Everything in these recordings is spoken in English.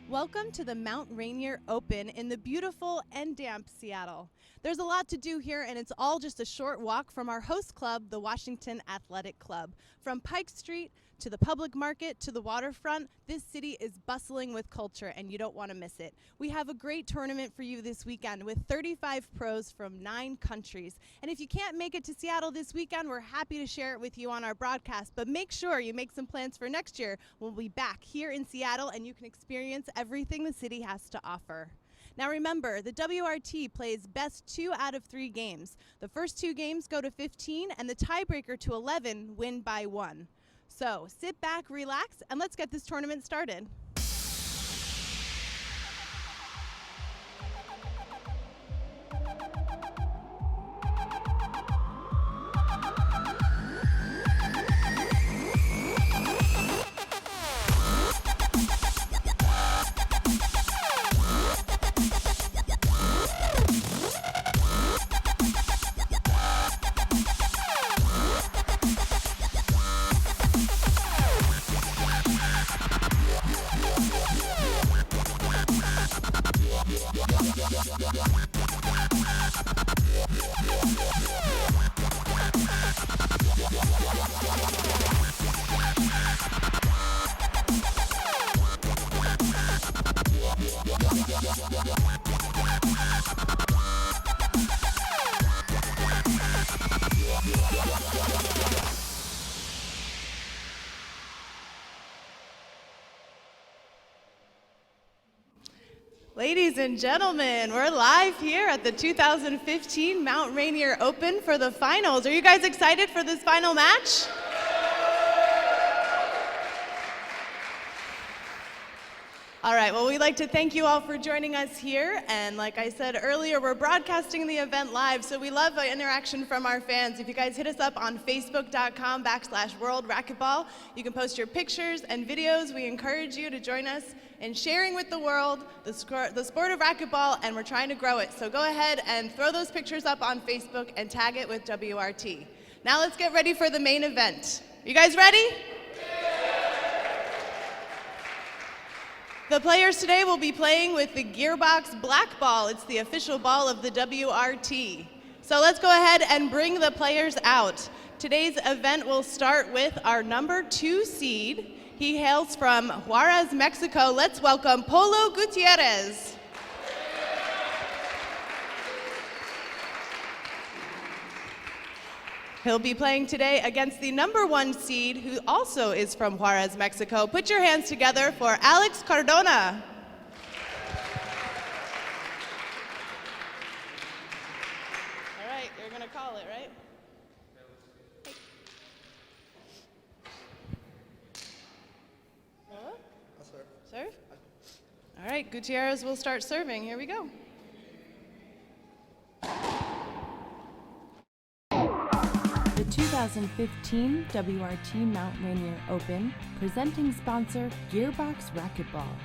Welcome to the Mount Rainier Open in the beautiful and damp Seattle. There's a lot to do here, and it's all just a short walk from our host club, the Washington Athletic Club. From Pike Street to the public market to the waterfront, this city is bustling with culture, and you don't want to miss it. We have a great tournament for you this weekend with 35 pros from 9 countries. And if you can't make it to Seattle this weekend, we're happy to share it with you on our broadcast. But make sure you make some plans for next year. We'll be back here in Seattle, and you can experience everything the city has to offer. Now remember, the WRT plays best 2 out of 3 games. The first 2 games go to 15, and the tiebreaker to 11 win by 1. So sit back, relax, and let's get this tournament started. Ladies and gentlemen, we're live here at the 2015 Mount Rainier Open for the finals. Are you guys excited for this final match? All right, well, we'd like to thank you all for joining us here. And like I said earlier, we're broadcasting the event live, so we love the interaction from our fans. If you guys hit us up on facebook.com/World Racquetball, you can post your pictures and videos. We encourage you to join us in sharing with the world the sport of racquetball, and we're trying to grow it. So go ahead and throw those pictures up on Facebook and tag it with WRT. Now let's get ready for the main event. You guys ready? The players today will be playing with the Gearbox Black Ball. It's the official ball of the WRT. So let's go ahead and bring the players out. Today's event will start with our number 2 seed. He hails from Juarez, Mexico. Let's welcome Polo Gutierrez. He'll be playing today against the number 1 seed, who also is from Juarez, Mexico. Put your hands together for Alex Cardona. All right, you're gonna call it, right? I'll serve. Serve? All right, Gutierrez will start serving. Here we go. The 2015 WRT Mount Rainier Open, presenting sponsor Gearbox Racquetball.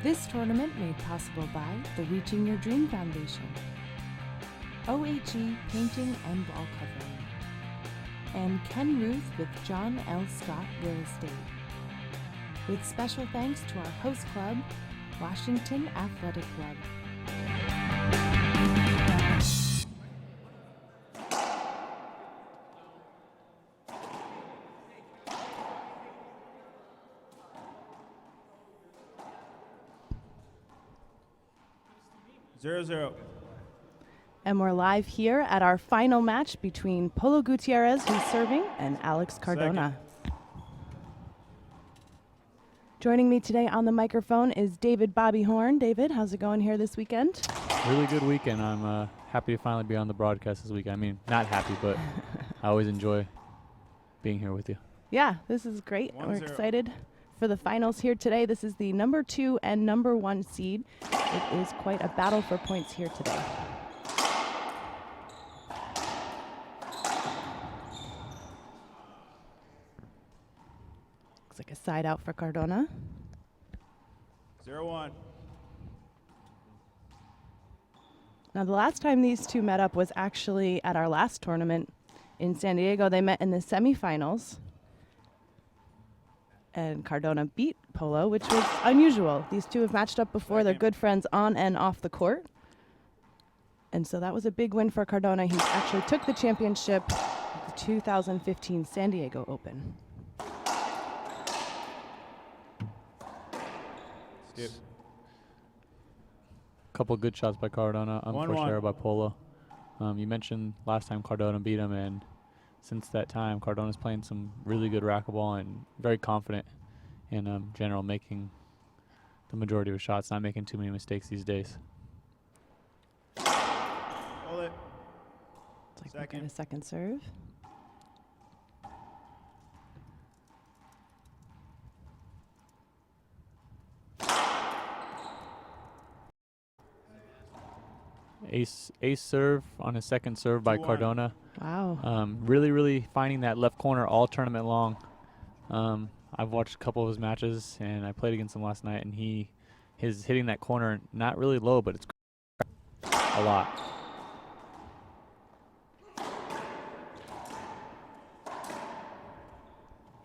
This tournament made possible by the Reaching Your Dream Foundation, OHE Painting and Wall Covering, and Ken Ruth with John L. Scott Real Estate. With special thanks to our host club, Washington Athletic Club. 0-0. And we're live here at our final match between Polo Gutierrez, who's serving, and Alex Cardona. Joining me today on the microphone is David Bobby Horn. David, how's it going here this weekend? Really good weekend. I'm happy to finally be on the broadcast this weekend. I mean, not happy, but I always enjoy being here with you. Yeah, this is great. 1-0. We're excited for the finals here today. This is the number 2 and number 1 seed. It is quite a battle for points here today. Looks like a side out for Cardona. 0-1. Now, the last time these two met up was actually at our last tournament in San Diego. They met in the semifinals. And Cardona beat Polo, which was unusual. These two have matched up before. They're good friends on and off the court. And so that was a big win for Cardona. He actually took the championship at the 2015 San Diego Open. Skip. Couple good shots by Cardona, 1-1. unforced error by Polo. You mentioned last time Cardona beat him, and since that time, Cardona's playing some really good racquetball and very confident in general, making the majority of his shots, not making too many mistakes these days. Hold it. It's like we'll get a second serve. Ace serve on his second serve by 2-1. Cardona. Wow. Really finding that left corner all tournament long. I've watched a couple of his matches, and I played against him last night, and his hitting that corner, not really low, but it's a lot.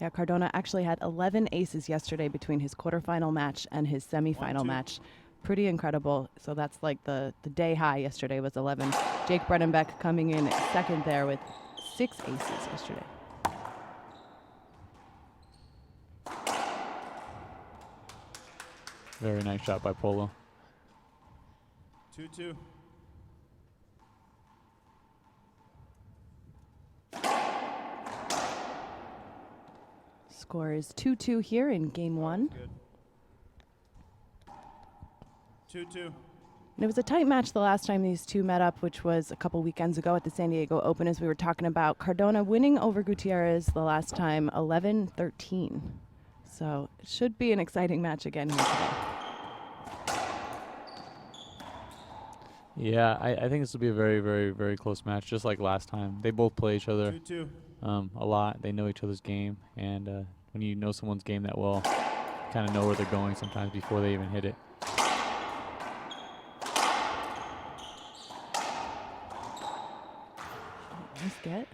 Yeah, Cardona actually had 11 aces yesterday between his quarterfinal match and his semifinal 1-2. match. Pretty incredible. So that's like the day high yesterday was 11. Jake Bredenbeck coming in at second there with 6 aces yesterday. Very nice shot by Polo. 2-2. Score is 2-2 here in game one. Good. 2-2. And it was a tight match the last time these two met up, which was a couple weekends ago at the San Diego Open, as we were talking about. Cardona winning over Gutierrez the last time, 11-13. So it should be an exciting match again here today. Yeah, I think this will be a very close match, just like last time. They both play each other 2-2. a lot. They know each other's game, and when you know someone's game that well, you kind of know where they're going sometimes before they even hit it. Nice get.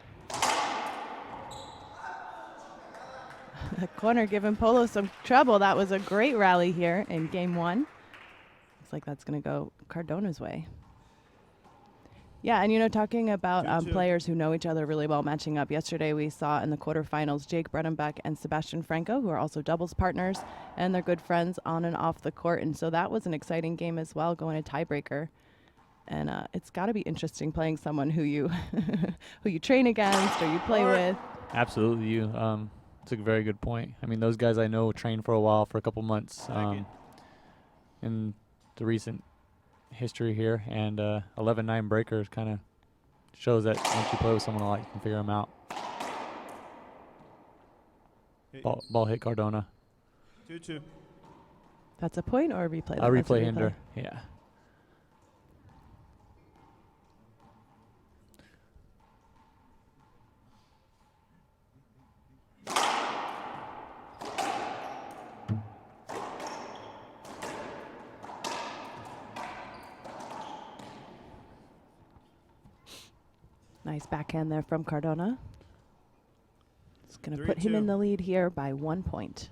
The corner giving Polo some trouble. That was a great rally here in game one. Looks like that's going to go Cardona's way. Yeah, and talking about 2-2. players who know each other really well matching up. Yesterday we saw in the quarterfinals Jake Bredenbeck and Sebastian Franco, who are also doubles partners, and they're good friends on and off the court. And so that was an exciting game as well, going to tiebreaker. And it's got to be interesting playing someone who you who you train against or you play with. Absolutely, it's a very good point. I mean, those guys I know trained for a while, for a couple months in the recent history here, and 11-9 breakers kind of shows that once you play with someone alike, you can figure them out. Ball hit Cardona. 2-2. That's a point or a replay? A That's a replay hinder, yeah. Nice backhand there from Cardona. It's going to put him in the lead here by 1 point.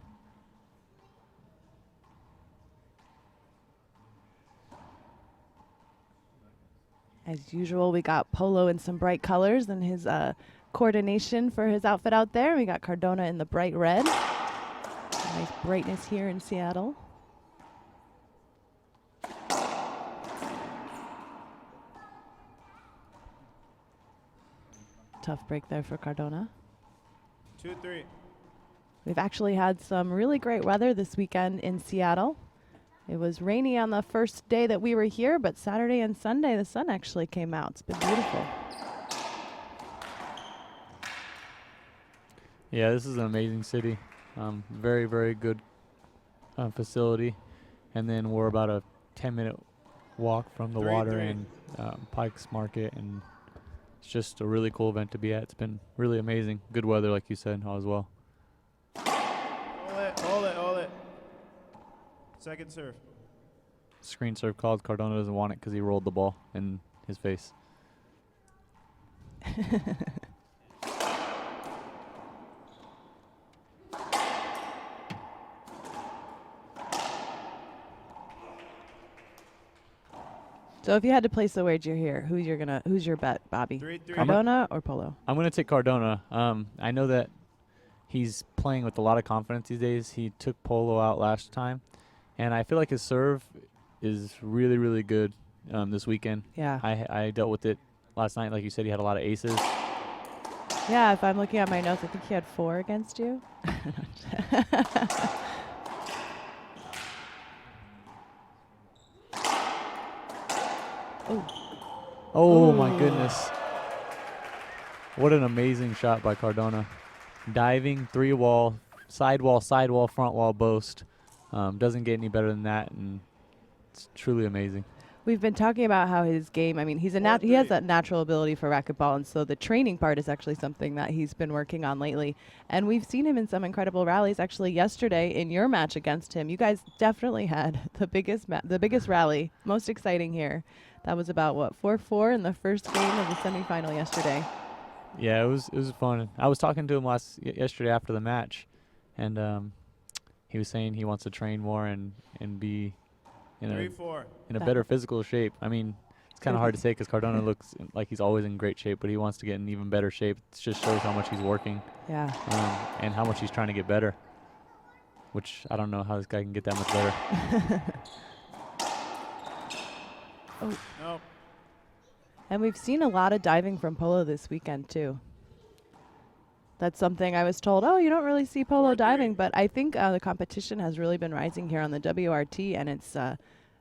As usual, we got Polo in some bright colors and his coordination for his outfit out there. We got Cardona in the bright red. Nice brightness here in Seattle. Tough break there for Cardona. 2-3. We've actually had some really great weather this weekend in Seattle. It was rainy on the first day that we were here, but Saturday and Sunday the sun actually came out. It's been beautiful. Yeah, this is an amazing city. Very good facility. And then we're about a 10-minute walk from the water and Pike's Market, and it's just a really cool event to be at. It's been really amazing. Good weather, like you said, as well. Hold Second serve. Screen serve called. Cardona doesn't want it because he rolled the ball in his face. So if you had to place a wager here, who's your bet, Bobby? 3-3. Cardona or Polo? I'm going to take Cardona. I know that he's playing with a lot of confidence these days. He took Polo out last time, and I feel like his serve is really, really good this weekend. Yeah. I dealt with it last night. Like you said, he had a lot of aces. Yeah, if I'm looking at my notes, I think he had 4 against you. Oh, my goodness. What an amazing shot by Cardona. Diving, 3-wall, sidewall, front wall boast. Doesn't get any better than that, and it's truly amazing. We've been talking about how his game, I mean, he has that natural ability for racquetball, and so the training part is actually something that he's been working on lately. And we've seen him in some incredible rallies. Actually, yesterday in your match against him, you guys definitely had the biggest rally, most exciting here. That was about, 4-4 in the first game of the semifinal yesterday. Yeah, it was fun. I was talking to him yesterday after the match, and he was saying he wants to train more and be in 3-4. a better physical shape. I mean, it's kind of hard to say because Cardona looks like he's always in great shape, but he wants to get in even better shape. It just shows how much he's working. Yeah. And how much he's trying to get better, which I don't know how this guy can get that much better. Nope. And we've seen a lot of diving from Polo this weekend, too. That's something I was told, you don't really see Polo 4-3. diving, but I think the competition has really been rising here on the WRT, and it's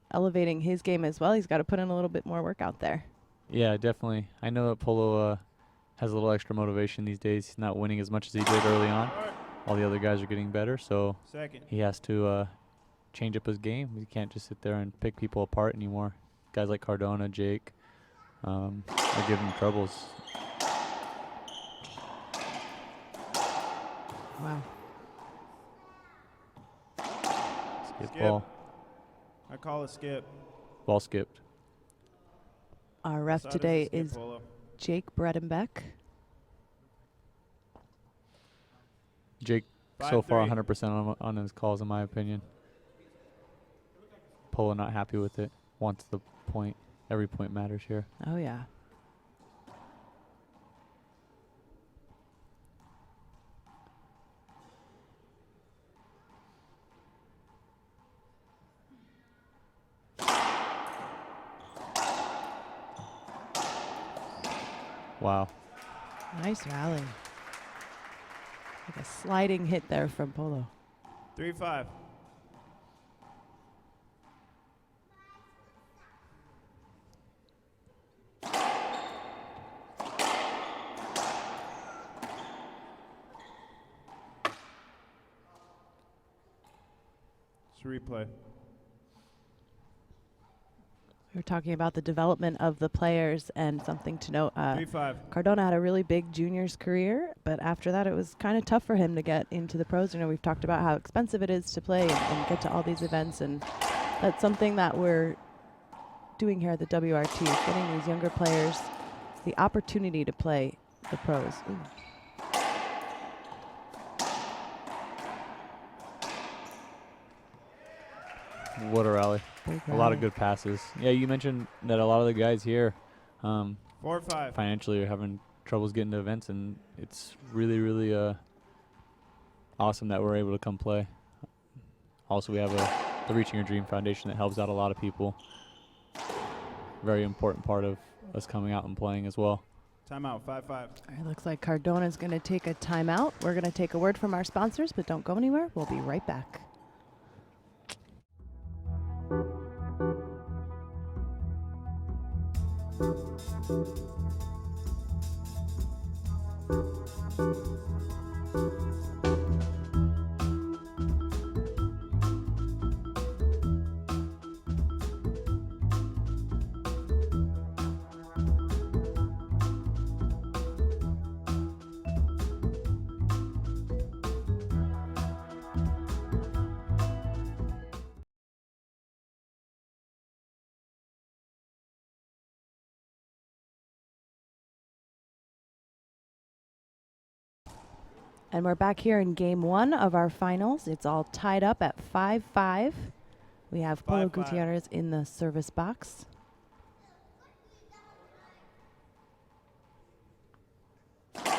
elevating his game as well. He's got to put in a little bit more work out there. Yeah, definitely. I know that Polo has a little extra motivation these days. He's not winning as much as he did early on. All the other guys are getting better, so Second. he has to change up his game. He can't just sit there and pick people apart anymore. Guys like Cardona, Jake, are giving him troubles. Wow. Skip Skip. ball. I call a skip. Ball skipped. Our ref Saw it as a today skip, is Polo. Jake Bredenbeck. Jake so far 5-3. 100% on his calls, in my opinion. Polo not happy with it. Wants the point. Every point matters here. Oh, yeah. Wow. Nice rally. Like a sliding hit there from Polo. 3-5. It's a replay. We were talking about the development of the players, and something to note. 3-5. Cardona had a really big juniors career, but after that it was kind of tough for him to get into the pros. You know, we've talked about how expensive it is to play and get to all these events, and that's something that we're doing here at the WRT, is getting these younger players the opportunity to play the pros. Ooh. What a rally. Big A lot of rally. good passes. Yeah, you mentioned that a lot of the guys here 4-5. financially are having troubles getting to events, and it's really, really awesome that we're able to come play. Also, we have the Reaching Your Dream Foundation that helps out a lot of people. Very important part of us coming out and playing as well. Timeout. 5-5. All right, looks like Cardona's going to take a timeout. We're going to take a word from our sponsors, but don't go anywhere. We'll be right back. And we're back here in game 1 of our finals. It's all tied up at 5-5. We have Polo 5-5. Gutierrez in the service box. Shot.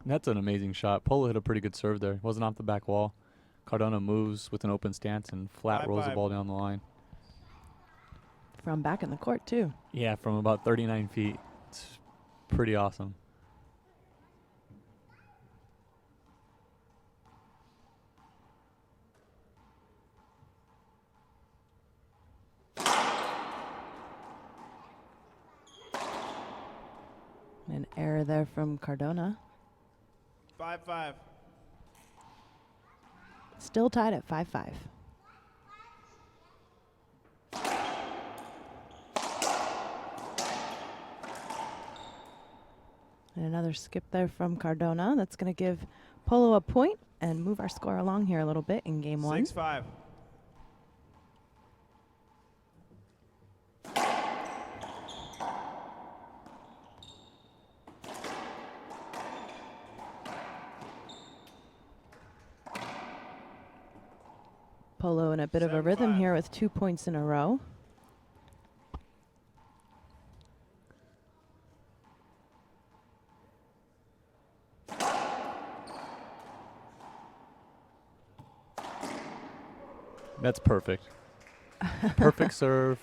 That's an amazing shot. Polo hit a pretty good serve there. Wasn't off the back wall. Cardona moves with an open stance and flat rolls the 5-5. ball down the line. From back in the court, too. Yeah, from about 39 feet. It's pretty awesome. An error there from Cardona. 5-5. Still tied at 5-5. And another skip there from Cardona. That's going to give Polo a point and move our score along here a little bit in game 1. 6-5. Polo in a bit of a rhythm 7-5. here with 2 points in a row. That's perfect. Perfect serve.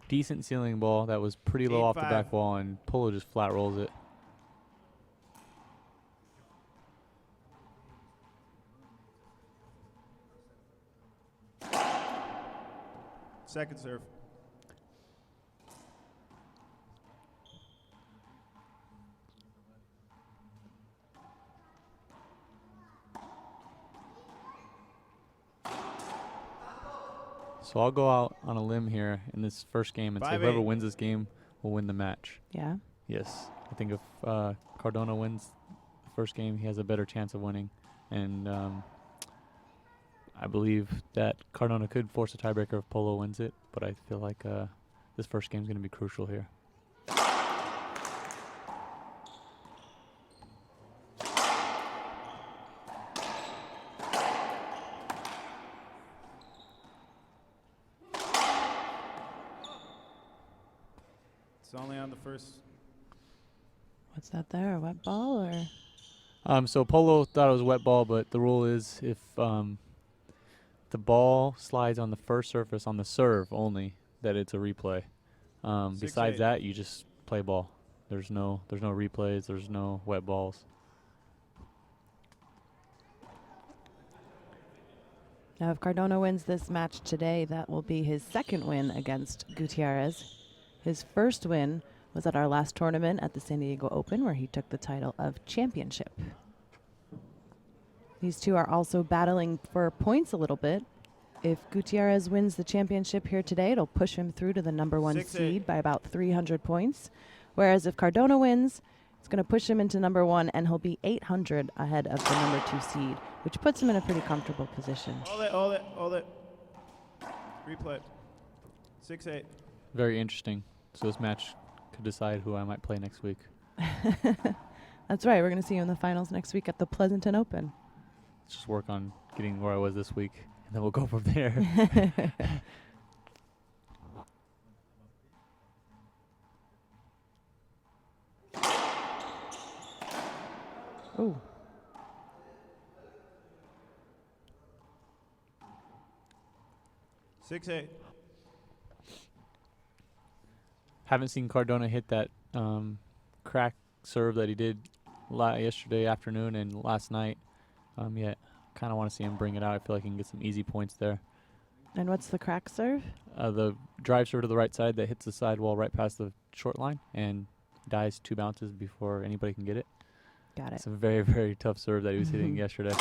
Decent ceiling ball that was pretty low off the 8-5. back wall, and Polo just flat rolls it. Second serve. So I'll go out on a limb here in this first game and say 5-8. whoever wins this game will win the match. Yeah. Yes. I think if Cardona wins the first game, he has a better chance of winning. And I believe that Cardona could force a tiebreaker if Polo wins it, but I feel like this first game is going to be crucial here. It's only on the first. What's that there? A wet ball or? So Polo thought it was wet ball, but the rule is if the ball slides on the first surface on the serve only, that it's a replay. Besides 6-8. that, you just play ball. There's no replays. There's no wet balls. Now, if Cardona wins this match today, that will be his second win against Gutierrez. His first win was at our last tournament at the San Diego Open, where he took the title of championship. These two are also battling for points a little bit. If Gutierrez wins the championship here today, it'll push him through to the number 1 6-8. seed by about 300 points. Whereas if Cardona wins, it's going to push him into number 1, and he'll be 800 ahead of the number 2 seed, which puts him in a pretty comfortable position. Hold it. Replay. 6-8. Very interesting. So this match could decide who I might play next week. That's right. We're going to see you in the finals next week at the Pleasanton Open. Let's just work on getting where I was this week, and then we'll go from there. Ooh. Six, 8. Haven't seen Cardona hit that crack serve that he did yesterday afternoon and last night yet. Kind of want to see him bring it out. I feel like he can get some easy points there. And what's the crack serve? The drive serve to the right side that hits the sidewall right past the short line and dies 2 bounces before anybody can get it. Got it. It's a very, very tough serve that he was hitting yesterday.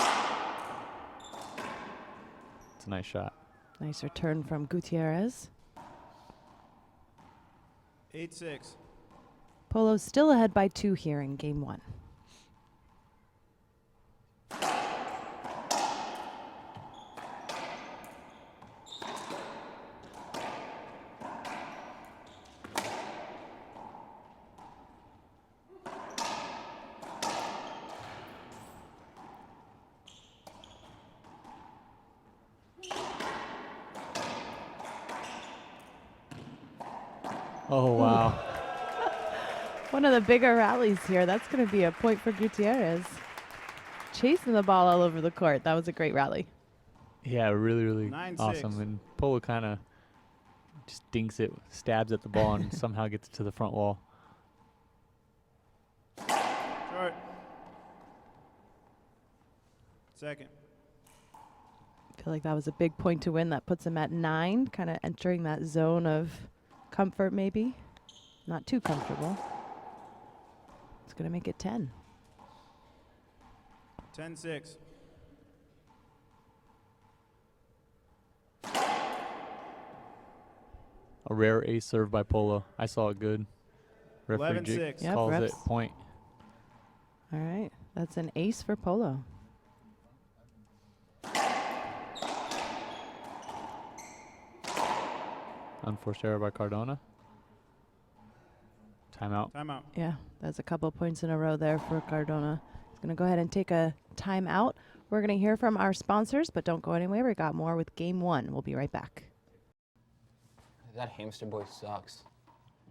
It's a nice shot. Nice return from Gutierrez. 8-6. Polo's still ahead by 2 here in game 1. Oh, wow. One of the bigger rallies here. That's going to be a point for Gutierrez. Chasing the ball all over the court. That was a great rally. Yeah, really, really 9-6. awesome. And Polo kind of just dinks it, stabs at the ball, and somehow gets it to the front wall. Short. Second. I feel like that was a big point to win. That puts him at 9, kind of entering that zone of comfort maybe. Not too comfortable. It's going to make it 10. 10-6. A rare ace serve by Polo. I saw it good. Referee 11-6. Jake Yep, calls it refs. point. All right. That's an ace for Polo. Unforced error by Cardona. Timeout. Timeout. Yeah, that's a couple points in a row there for Cardona. He's going to go ahead and take a timeout. We're going to hear from our sponsors, but don't go anywhere. We got more with Game 1. We'll be right back. That hamster boy sucks.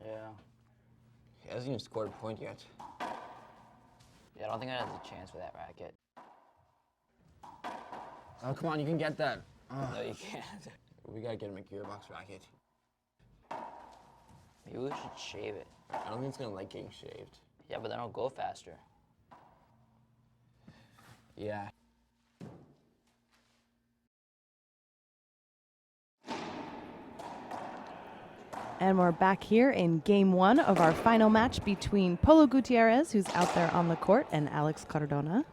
Yeah. He hasn't even scored a point yet. Yeah, I don't think I have a chance with that racket. Oh, come on, you can get that. No, you can't. We gotta get him a gearbox racket. Maybe we should shave it. I don't think it's gonna like getting shaved. Yeah, but then it'll go faster. Yeah. And we're back here in Game 1 of our final match between Polo Gutierrez, who's out there on the court, and Alex Cardona.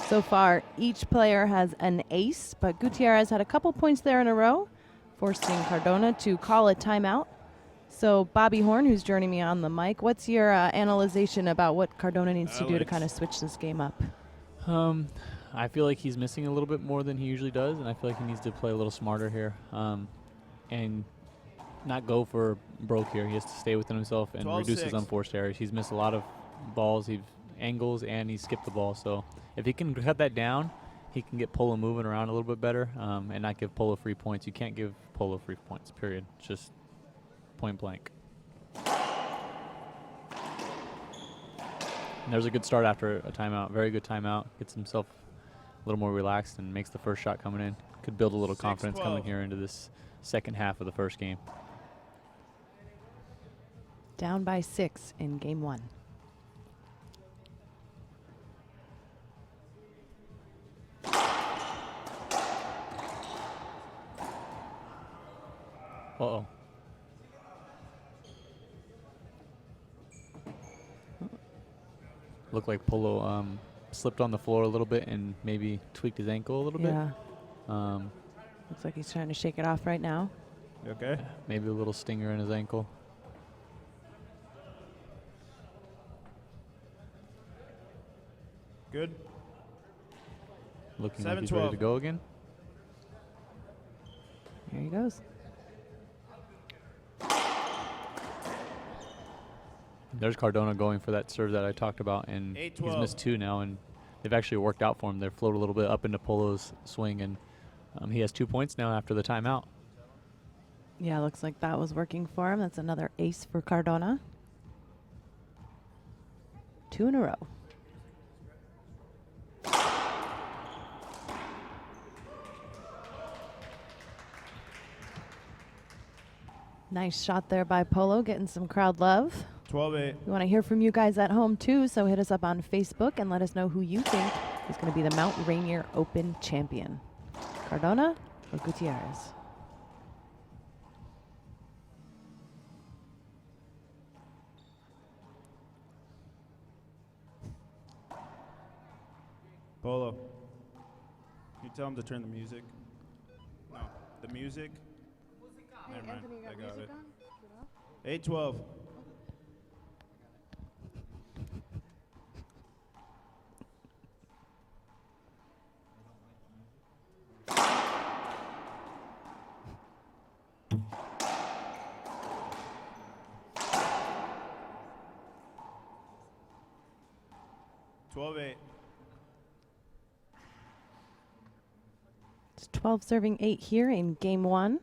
So far, each player has an ace, but Gutierrez had a couple points there in a row, forcing Cardona to call a timeout. So Bobby Horn, who's joining me on the mic, what's your analyzation about what Cardona needs to do to kind of switch this game up? I feel like he's missing a little bit more than he usually does, and I feel like he needs to play a little smarter here and not go for broke here. He has to stay within himself and reduce his 12-6. unforced errors. He's missed a lot of balls, he's angles, and he skipped the ball. So if he can cut that down, he can get Polo moving around a little bit better and not give Polo free points. You can't give Polo free points, period. It's just point blank. And there's a good start after a timeout. Very good timeout. Gets himself a little more relaxed and makes the first shot coming in. Could build a little confidence coming 6-12. here into this second half of the first game. Down by 6 in Game 1. Uh-oh. Looked like Polo slipped on the floor a little bit and maybe tweaked his ankle a little Yeah. bit. Looks like he's trying to shake it off right now. You okay? Maybe a little stinger in his ankle. Good. Looking like he's ready to 7-12. go again. Here he goes. There's Cardona going for that serve that I talked about, and 8-12. he's missed 2 now, and they've actually worked out for him. They've floated a little bit up into Polo's swing, and he has 2 points now after the timeout. Yeah, looks like that was working for him. That's another ace for Cardona. 2 in a row. Nice shot there by Polo, getting some crowd love. 12-8. We want to hear from you guys at home too, so hit us up on Facebook and let us know who you think is going to be the Mount Rainier Open champion. Cardona or Gutierrez? Polo. Can you tell him to turn the music? No, the music. Never mind. I got it. 8-12. It's 12 serving 8 here in Game 1.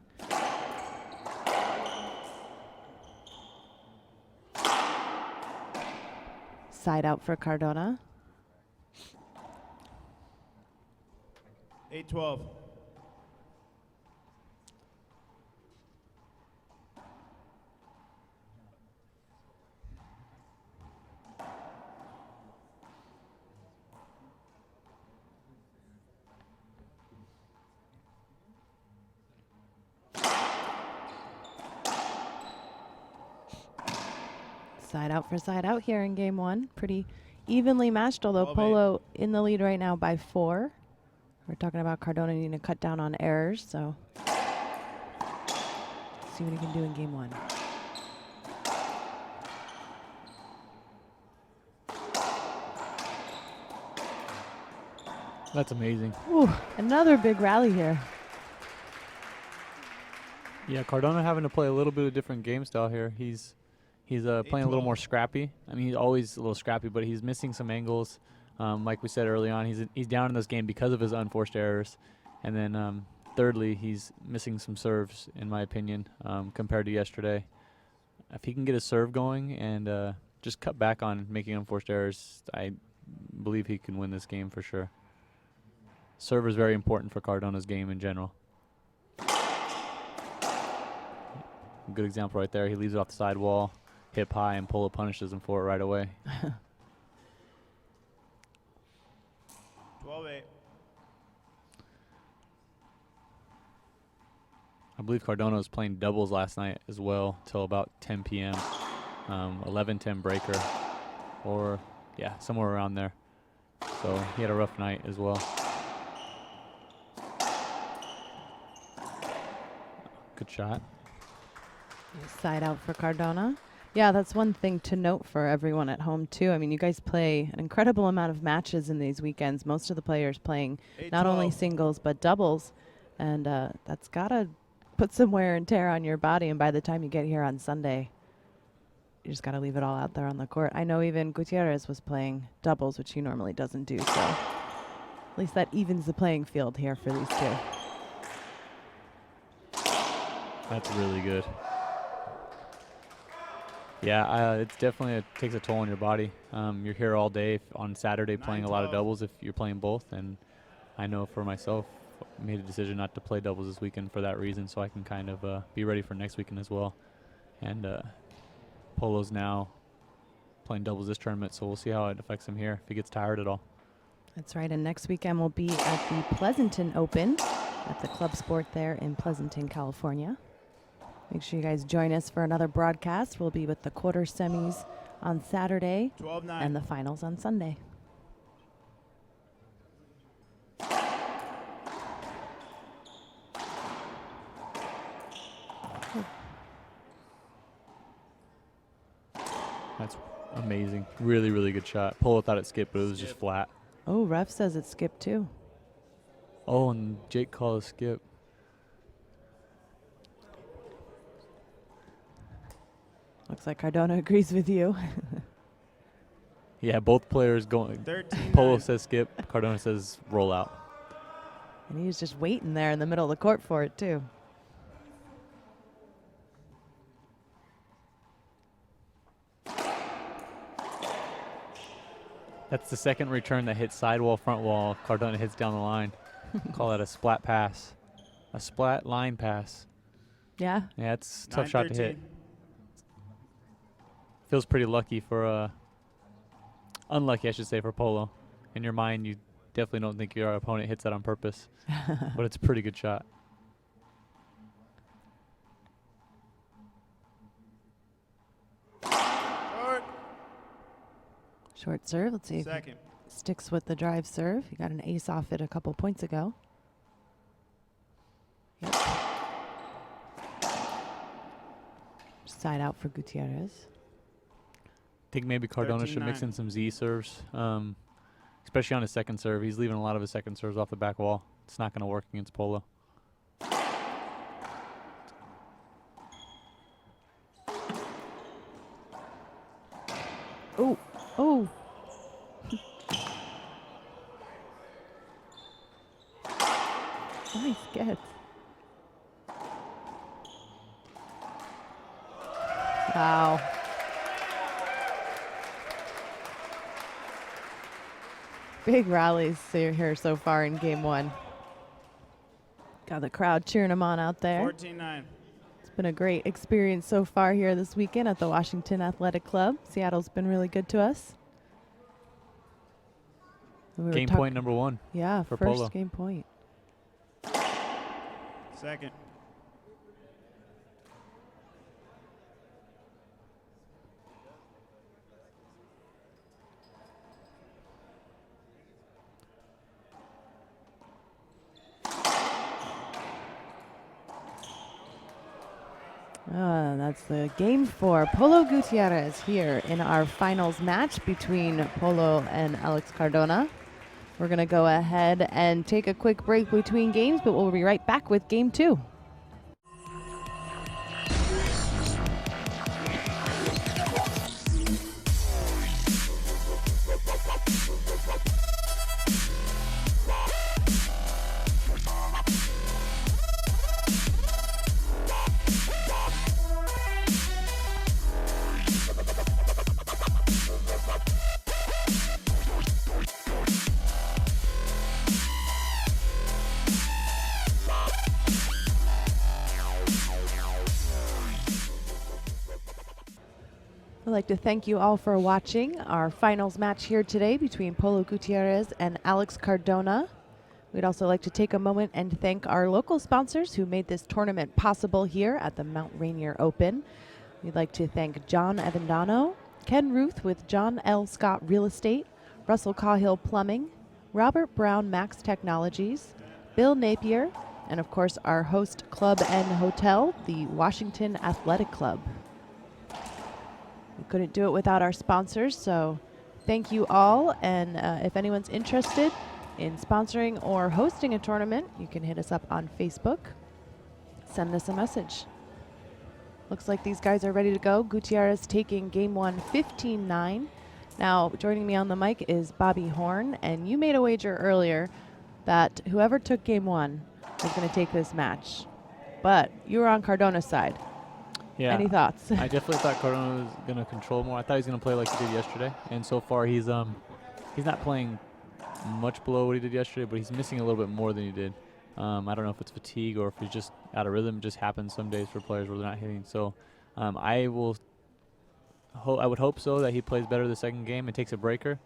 Side out for Cardona. 8-12. Side out for side out here in game one. Pretty evenly matched, although 12-8. Polo in the lead right now by 4. We're talking about Cardona needing to cut down on errors, so see what he can do in game one. That's amazing. Ooh, another big rally here. Yeah, Cardona having to play a little bit of different game style here. He's playing a little more scrappy. I mean, he's always a little scrappy, but he's missing some angles. Like we said early on, he's down in this game because of his unforced errors. And then thirdly, he's missing some serves, in my opinion, compared to yesterday. If he can get his serve going and just cut back on making unforced errors, I believe he can win this game for sure. Serve is very important for Cardona's game in general. Good example right there. He leaves it off the sidewall, hip high, and Polo punishes him for it right away. 12-8. I believe Cardona was playing doubles last night as well till about 10 p.m. 11-10 breaker, or yeah, somewhere around there. So he had a rough night as well. Good shot. Side out for Cardona. Yeah, that's one thing to note for everyone at home, too. I mean, you guys play an incredible amount of matches in these weekends. Most of the players playing not only singles, but doubles. And that's got to put some wear and tear on your body. And by the time you get here on Sunday, you just got to leave it all out there on the court. I know even Gutierrez was playing doubles, which he normally doesn't do. So at least that evens the playing field here for these two. That's really good. Yeah, it's definitely takes a toll on your body. You're here all day on Saturday playing a lot of doubles if you're playing both. And I know for myself, I made a decision not to play doubles this weekend for that reason, so I can kind of be ready for next weekend as well. And Polo's now playing doubles this tournament, so we'll see how it affects him here, if he gets tired at all. That's right, and next weekend we'll be at the Pleasanton Open at the Club Sport there in Pleasanton, California. Make sure you guys join us for another broadcast. We'll be with the quarter semis on Saturday 12-9. and the finals on Sunday. That's amazing. Really, really good shot. Polo thought it skipped, but it was just flat. Oh, ref says it skipped too. Oh, and Jake called a skip. Looks like Cardona agrees with you. Yeah, both players going. 13-9. Polo says skip, Cardona says roll out. And he was just waiting there in the middle of the court for it too. That's the second return that hits sidewall, front wall. Cardona hits down the line. Call that a splat pass. A splat line pass. Yeah. Yeah, it's a tough shot to hit. Feels pretty lucky for, unlucky, I should say, for Polo. In your mind, you definitely don't think your opponent hits that on purpose. But it's a pretty good shot. Short serve. Let's see if Second. he sticks with the drive serve. He got an ace off it a couple points ago. Yep. Side out for Gutierrez. I think maybe Cardona should mix 13-9. in some Z serves, especially on his second serve. He's leaving a lot of his second serves off the back wall. It's not going to work against Polo. Oh, oh. Nice get. Wow. Big rallies here so far in game one. Got the crowd cheering him on out there. 14-9. It's been a great experience so far here this weekend at the Washington Athletic Club. Seattle's been really good to us. Game point number 1. Yeah, for first Polo. Game point. Second. That's the game for Polo Gutierrez here in our finals match between Polo and Alex Cardona. We're going to go ahead and take a quick break between games, but we'll be right back with game 2. I'd like to thank you all for watching our finals match here today between Polo Gutierrez and Alex Cardona. We'd also like to take a moment and thank our local sponsors who made this tournament possible here at the Mount Rainier Open. We'd like to thank John Avendano, Ken Ruth with John L. Scott Real Estate, Russell Cahill Plumbing, Robert Brown Max Technologies, Bill Napier, and of course our host club and hotel, the Washington Athletic Club. We couldn't do it without our sponsors, so thank you all. And if anyone's interested in sponsoring or hosting a tournament, you can hit us up on Facebook. Send us a message. Looks like these guys are ready to go. Gutierrez taking game 1 15-9. Now, joining me on the mic is Bobby Horn, and you made a wager earlier that whoever took game 1 was going to take this match. But you were on Cardona's side. Yeah. Any thoughts? I definitely thought Cardona was going to control more. I thought he was going to play like he did yesterday, and so far he's not playing much below what he did yesterday, but he's missing a little bit more than he did. I don't know if it's fatigue or if he's just out of rhythm. It just happens some days for players where they're not hitting. So I would hope so that he plays better the second game and takes a breaker,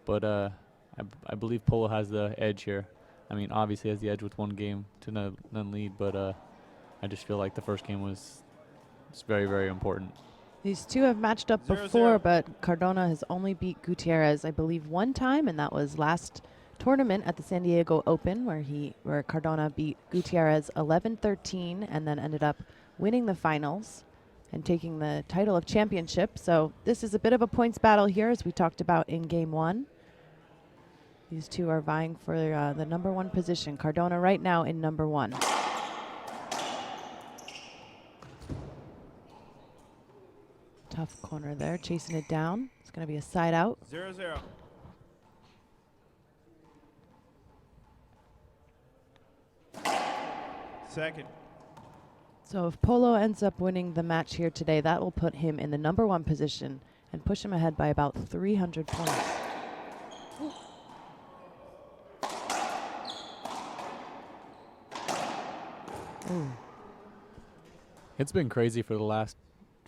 but I believe Polo has the edge here. I mean, obviously has the edge with one game to none lead, but I just feel like the first game was very, very important. These two have matched up 0-0. before, but Cardona has only beat Gutierrez, I believe, one time, and that was last tournament at the San Diego Open, where Cardona beat Gutierrez 11-13 and then ended up winning the finals and taking the title of championship. So this is a bit of a points battle here, as we talked about in game 1. These two are vying for the number 1 position. Cardona right now in number 1. Tough corner there, chasing it down. It's going to be a side out. 0-0. Second. So if Polo ends up winning the match here today, that will put him in the number 1 position and push him ahead by about 300 points. Ooh. It's been crazy for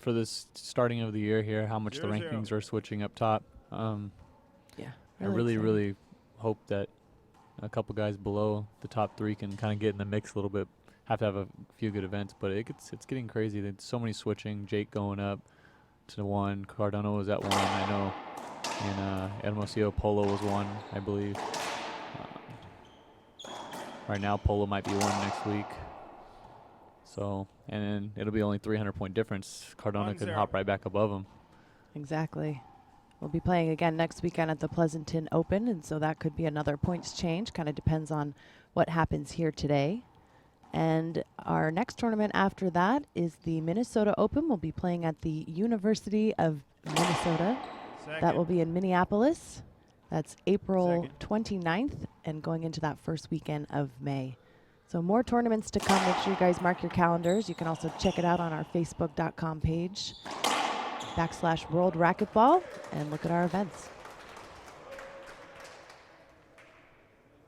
this starting of the year here, how much the 0-0. rankings are switching up top. Yeah. I really hope that a couple guys below the top 3 can kind of get in the mix a little bit. Have to have a few good events, but it's getting crazy. There's so many switching. Jake going up to 1. Cardona was at 1, I know. And Hermosillo Polo was 1, I believe. Right now, Polo might be 1 next week. So, and then it'll be only 300-point difference. Cardona could 1-0. hop right back above him. Exactly. We'll be playing again next weekend at the Pleasanton Open, and so that could be another points change. Kind of depends on what happens here today. And our next tournament after that is the Minnesota Open. We'll be playing at the University of Minnesota. Second. That will be in Minneapolis. That's April Second. 29th and going into that first weekend of May. So more tournaments to come. Make sure you guys mark your calendars. You can also check it out on our Facebook.com page, /World Racquetball, and look at our events.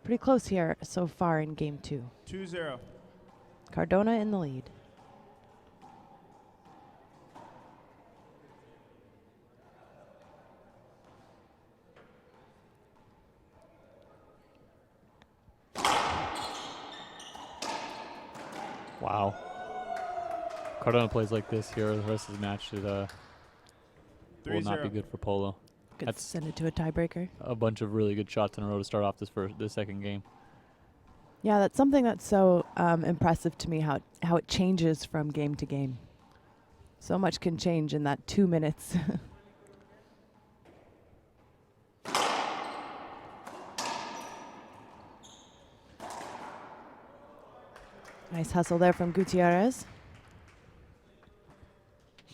Pretty close here so far in game 2. 2-0. Cardona in the lead. Wow. Cardona plays like this here. The rest of the match it, will not be 3-0. good for Polo. Could That's send it to a tiebreaker. a bunch of really good shots in a row to start off this second game. Yeah, that's something that's so impressive to me, how it changes from game to game. So much can change in that 2 minutes. Nice hustle there from Gutierrez.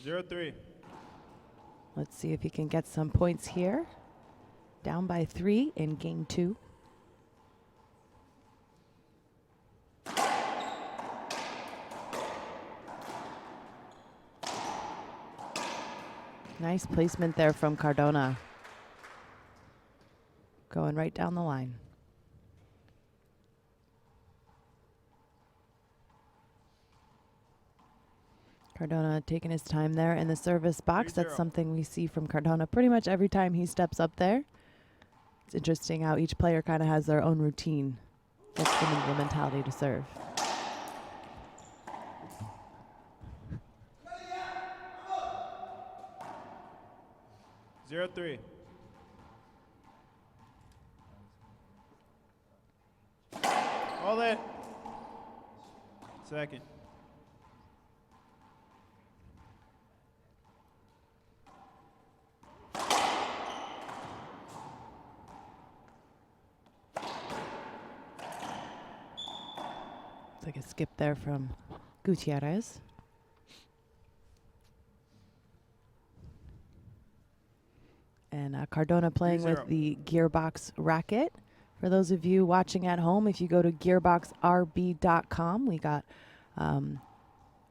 0-3. Let's see if he can get some points here. Down by 3 in game 2. Nice placement there from Cardona. Going right down the line. Cardona taking his time there in the service box. 3-0. That's something we see from Cardona pretty much every time he steps up there. It's interesting how each player kind of has their own routine. Gets them into the mentality to serve. Zero 3. Hold it. Second. It's like a skip there from Gutierrez. And Cardona playing 3-0. with the Gearbox racket. For those of you watching at home, if you go to gearboxrb.com, we got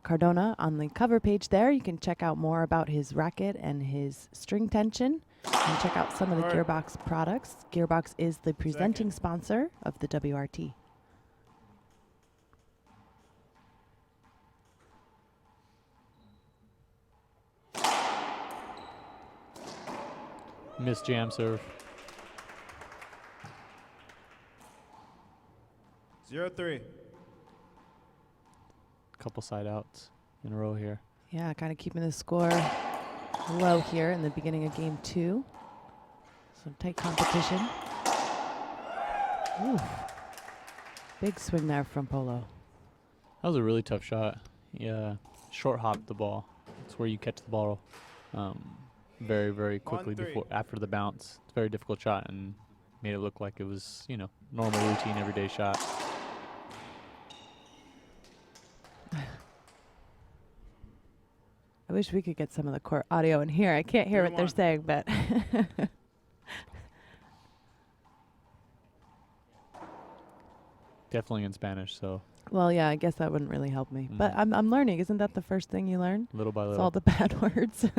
Cardona on the cover page there. You can check out more about his racket and his string tension and check out some of the All right. Gearbox products. Gearbox is the presenting sponsor of the WRT. Miss jam serve. 0 3. Couple side outs in a row here. Yeah, kind of keeping the score low here in the beginning of game 2. Some tight competition. Oof. Big swing there from Polo. That was a really tough shot. Yeah, short hop the ball. It's where you catch the ball very, very quickly 1-3. after the bounce. It's a very difficult shot and made it look like it was, normal routine everyday shot. I wish we could get some of the court audio in here. I can't hear what they're 3-1. saying, but Definitely in Spanish, so well, yeah, I guess that wouldn't really help me. But Mhm. I'm learning. Isn't that the first thing you learn? little by It's little. all the bad words.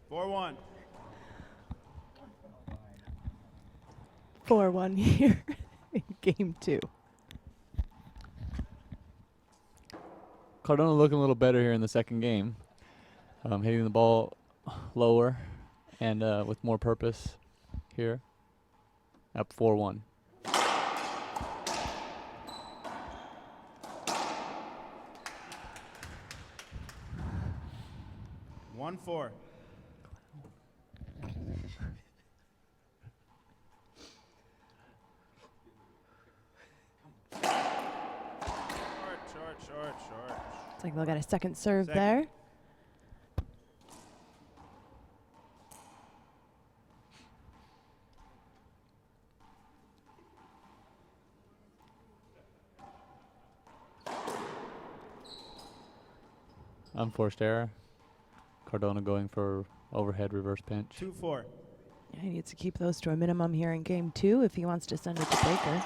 4-1. 4-1 here in game 2. Cardona looking a little better here in the second game. Hitting the ball lower and with more purpose here. Up 4-1. 1-4. Short. It's like they'll get a second serve Second. there. unforced error. Cardona going for overhead reverse pinch. 2-4. Yeah, he needs to keep those to a minimum here in game 2 if he wants to send it to breaker.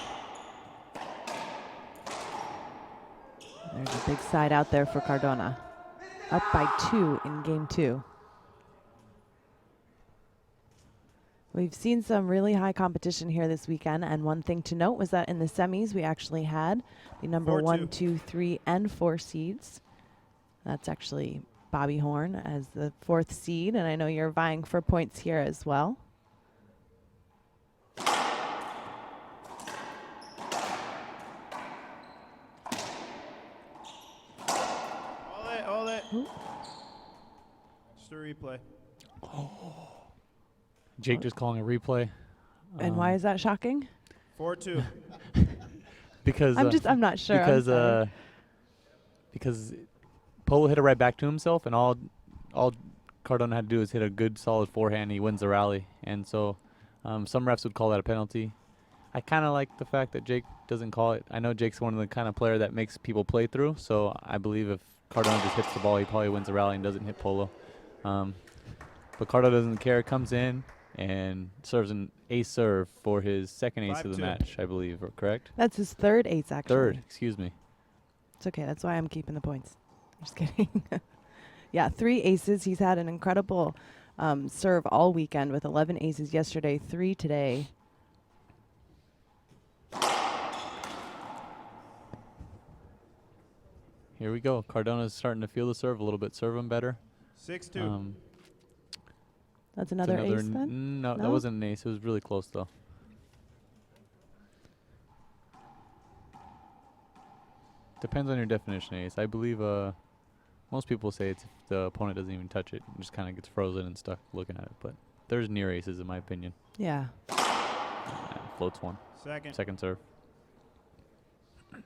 There's a big side out there for Cardona. Up by 2 in game 2. We've seen some really high competition here this weekend, and one thing to note was that in the semis we actually had the number 1, 2, 3, and 4 seeds. That's actually Bobby Horn as the 4th seed, and I know you're vying for points here as well. All that. Just a replay. Jake just calling a replay. And why is that shocking? 4-2. Because I'm not sure. Because Polo hit it right back to himself, and all Cardona had to do is hit a good solid forehand. He wins the rally, and so some refs would call that a penalty. I kind of like the fact that Jake doesn't call it. I know Jake's one of the kind of player that makes people play through, so I believe if Cardona just hits the ball, he probably wins the rally and doesn't hit Polo. But Cardona doesn't care. Comes in and serves an ace serve for his second ace of the 5-2. match, I believe, correct? That's his 3rd ace, actually. 3rd, excuse me. It's okay. That's why I'm keeping the points. Just kidding. Yeah, 3 aces. He's had an incredible serve all weekend with 11 aces yesterday, 3 today. Here we go. Cardona's starting to feel the serve a little bit. Serve him better. 6-2. That's another ace then? No, that wasn't an ace. It was really close, though. Depends on your definition of ace. I believe most people say it's if the opponent doesn't even touch it and just kind of gets frozen and stuck looking at it. But there's near aces, in my opinion. Yeah. Floats one. Second serve. I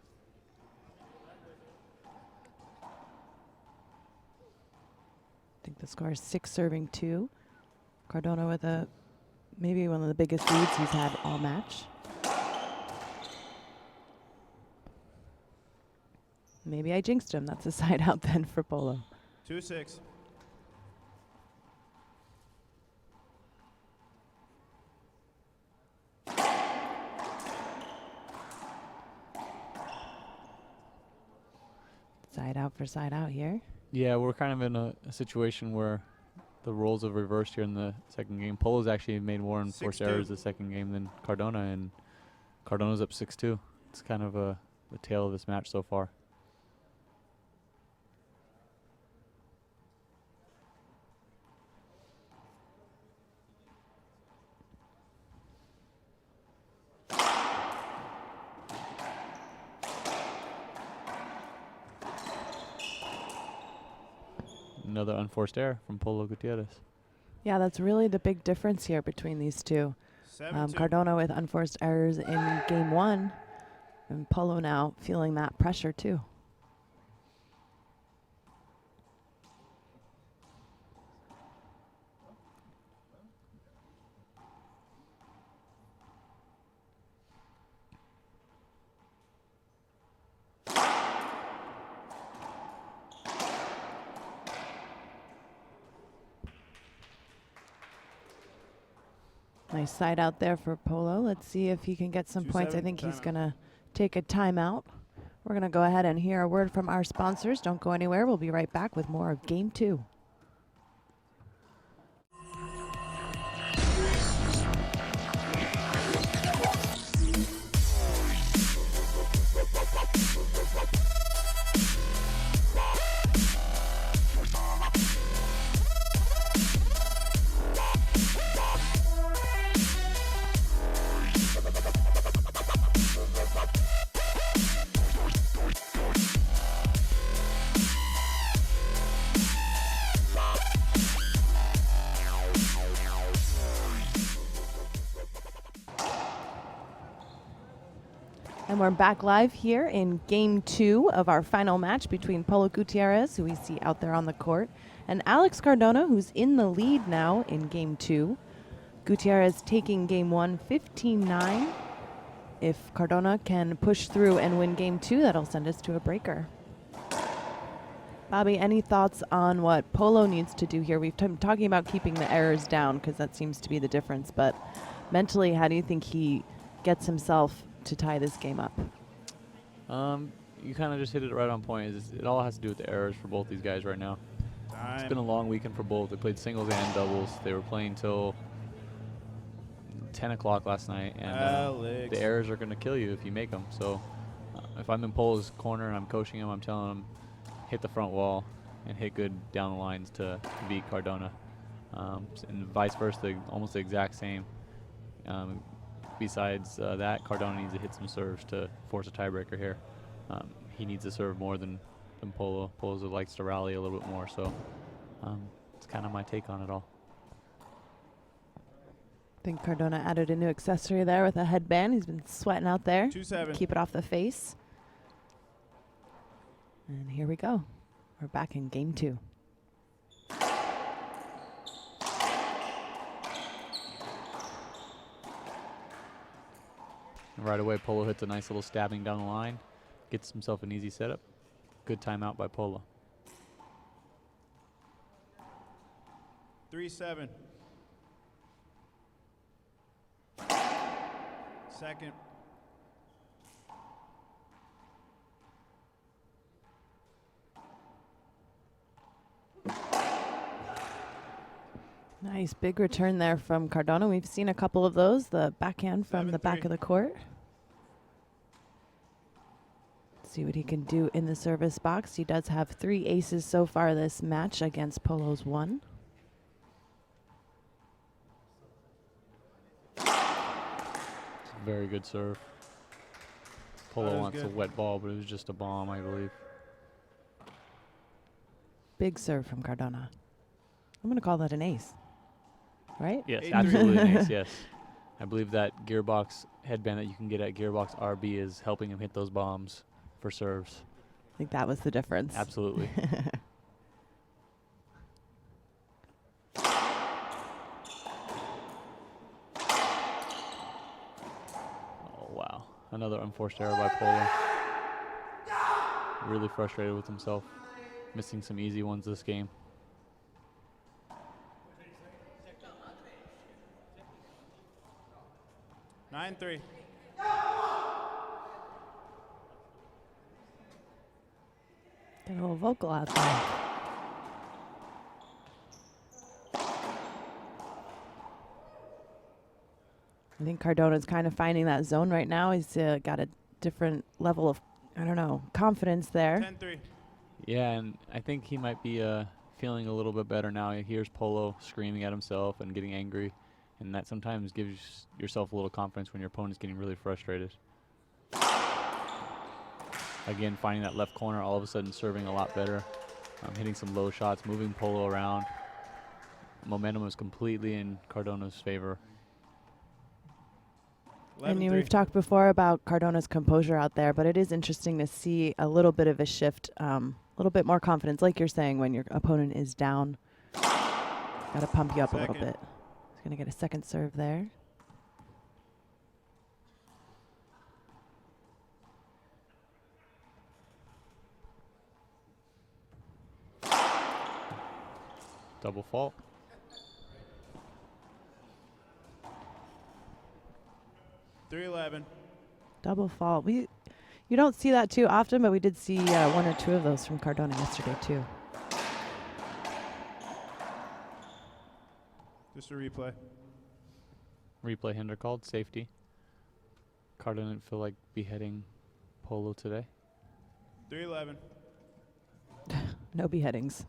think the score is 6 serving 2. Cardona with maybe one of the biggest leads he's had all match. Maybe I jinxed him. That's a side out then for Polo. 2-6. Side out for side out here. Yeah, we're kind of in a situation where the roles have reversed here in the second game. Polo's actually made more unforced errors the second game than Cardona, and Cardona's up 6-2. It's kind of the tale of this match so far. Another unforced error from Polo Gutierrez. Yeah, that's really the big difference here between these two. Cardona with unforced errors in game 1, and Polo now feeling that pressure too. Nice side out there for Polo. Let's see if he can get some points. I think he's going to take a timeout. We're going to go ahead and hear a word from our sponsors. Don't go anywhere. We'll be right back with more of Game 2. And we're back live here in Game 2 of our final match between Polo Gutierrez, who we see out there on the court, and Alex Cardona, who's in the lead now in Game 2. Gutierrez taking Game 1 15-9. If Cardona can push through and win Game 2, that'll send us to a breaker. Bobby, any thoughts on what Polo needs to do here? We've been talking about keeping the errors down because that seems to be the difference. But mentally, how do you think he gets himself to tie this game up? You kind of just hit it right on point. It all has to do with the errors for both these guys right now. Time. It's been a long weekend for both. They played singles and doubles. They were playing till 10 o'clock last night, and the errors are going to kill you if you make them. So if I'm in Polo's corner and I'm coaching him, I'm telling him, hit the front wall and hit good down the lines to beat Cardona. And vice versa, almost the exact same. Besides that, Cardona needs to hit some serves to force a tiebreaker here. He needs to serve more than Polo. Polo likes to rally a little bit more, so it's kind of my take on it all. I think Cardona added a new accessory there with a headband. He's been sweating out there. 2-7. Keep it off the face. And here we go. We're back in game 2. And right away, Polo hits a nice little stabbing down the line, gets himself an easy setup. Good timeout by Polo. 3-7. Second. Nice big return there from Cardona. We've seen a couple of those, the backhand from the back of the court. See what he can do in the service box. He does have 3 aces so far this match against Polo's 1. Very good serve. Polo wants a wet ball, but it was just a bomb, I believe. Big serve from Cardona. I'm going to call that an ace, right? Yes, absolutely an ace, yes. I believe that gearbox headband that you can get at Gearbox RB is helping him hit those bombs for serves. I think that was the difference. Absolutely. Oh, wow. Another unforced error by Polo. Really frustrated with himself. Missing some easy ones this game. Nine 3. Get a little vocal out there. I think Cardona's kind of finding that zone right now. He's got a different level of, I don't know, confidence there. 10-3. Yeah, and I think he might be feeling a little bit better now. He hears Polo screaming at himself and getting angry, and that sometimes gives yourself a little confidence when your opponent's getting really frustrated. Again, finding that left corner, all of a sudden serving a lot better, hitting some low shots, moving Polo around. Momentum is completely in Cardona's favor. And we've talked before about Cardona's composure out there, but it is interesting to see a little bit of a shift, a little bit more confidence, like you're saying, when your opponent is down. Got to pump you up a little bit. He's going to get a second serve there. Double fault. $3-11. Double fault. You don't see that too often, but we did see 1 or 2 of those from Cardona yesterday too. Just a replay. Replay hinder called, safety. Cardona didn't feel like beheading Polo today. 3-11. No beheadings.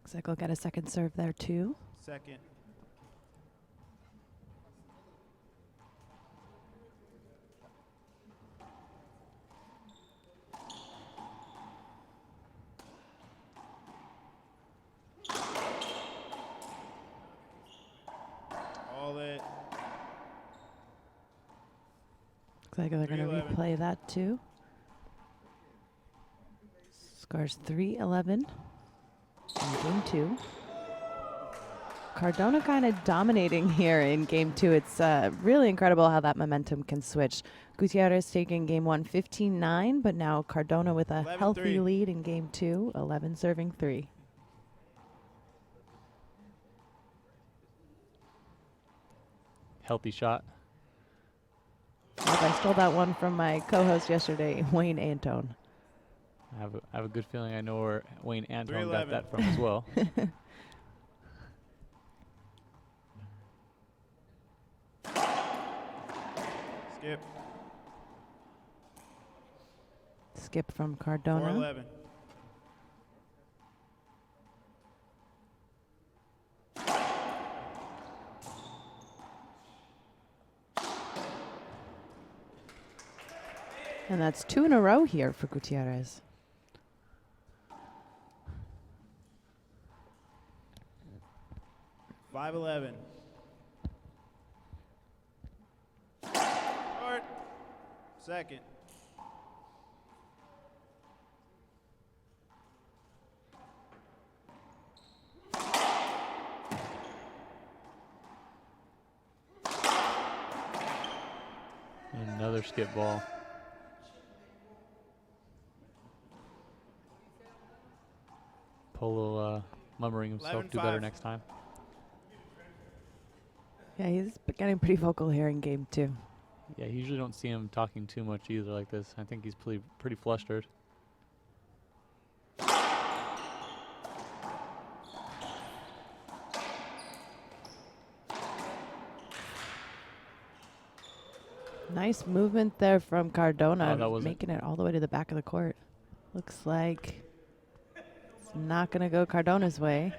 Looks like we'll get a second serve there too. Second. All it. Looks like they're going to 3-11. replay that too. Scores 3-11 in game 2. Cardona kind of dominating here in game 2. It's really incredible how that momentum can switch. Gutierrez taking game 1 15-9, but now Cardona with a healthy 11-3. lead in game 2, 11 serving 3. Healthy shot. Yep, I stole that one from my co-host yesterday, Wayne Antone. I have a good feeling I know where Wayne Antone got 3-11. that from as well. Skip. Skip from Cardona. 4-11. And that's 2 in a row here for Gutierrez. $5-11. Short. Second. Another skip ball. Polo murmuring himself, do better 11-5. next time. Yeah, he's getting pretty vocal here in game 2. Yeah, you usually don't see him talking too much either like this. I think he's pretty flustered. Nice movement there from Cardona, Oh, that was it. making it all the way to the back of the court. Looks like it's not going to go Cardona's way.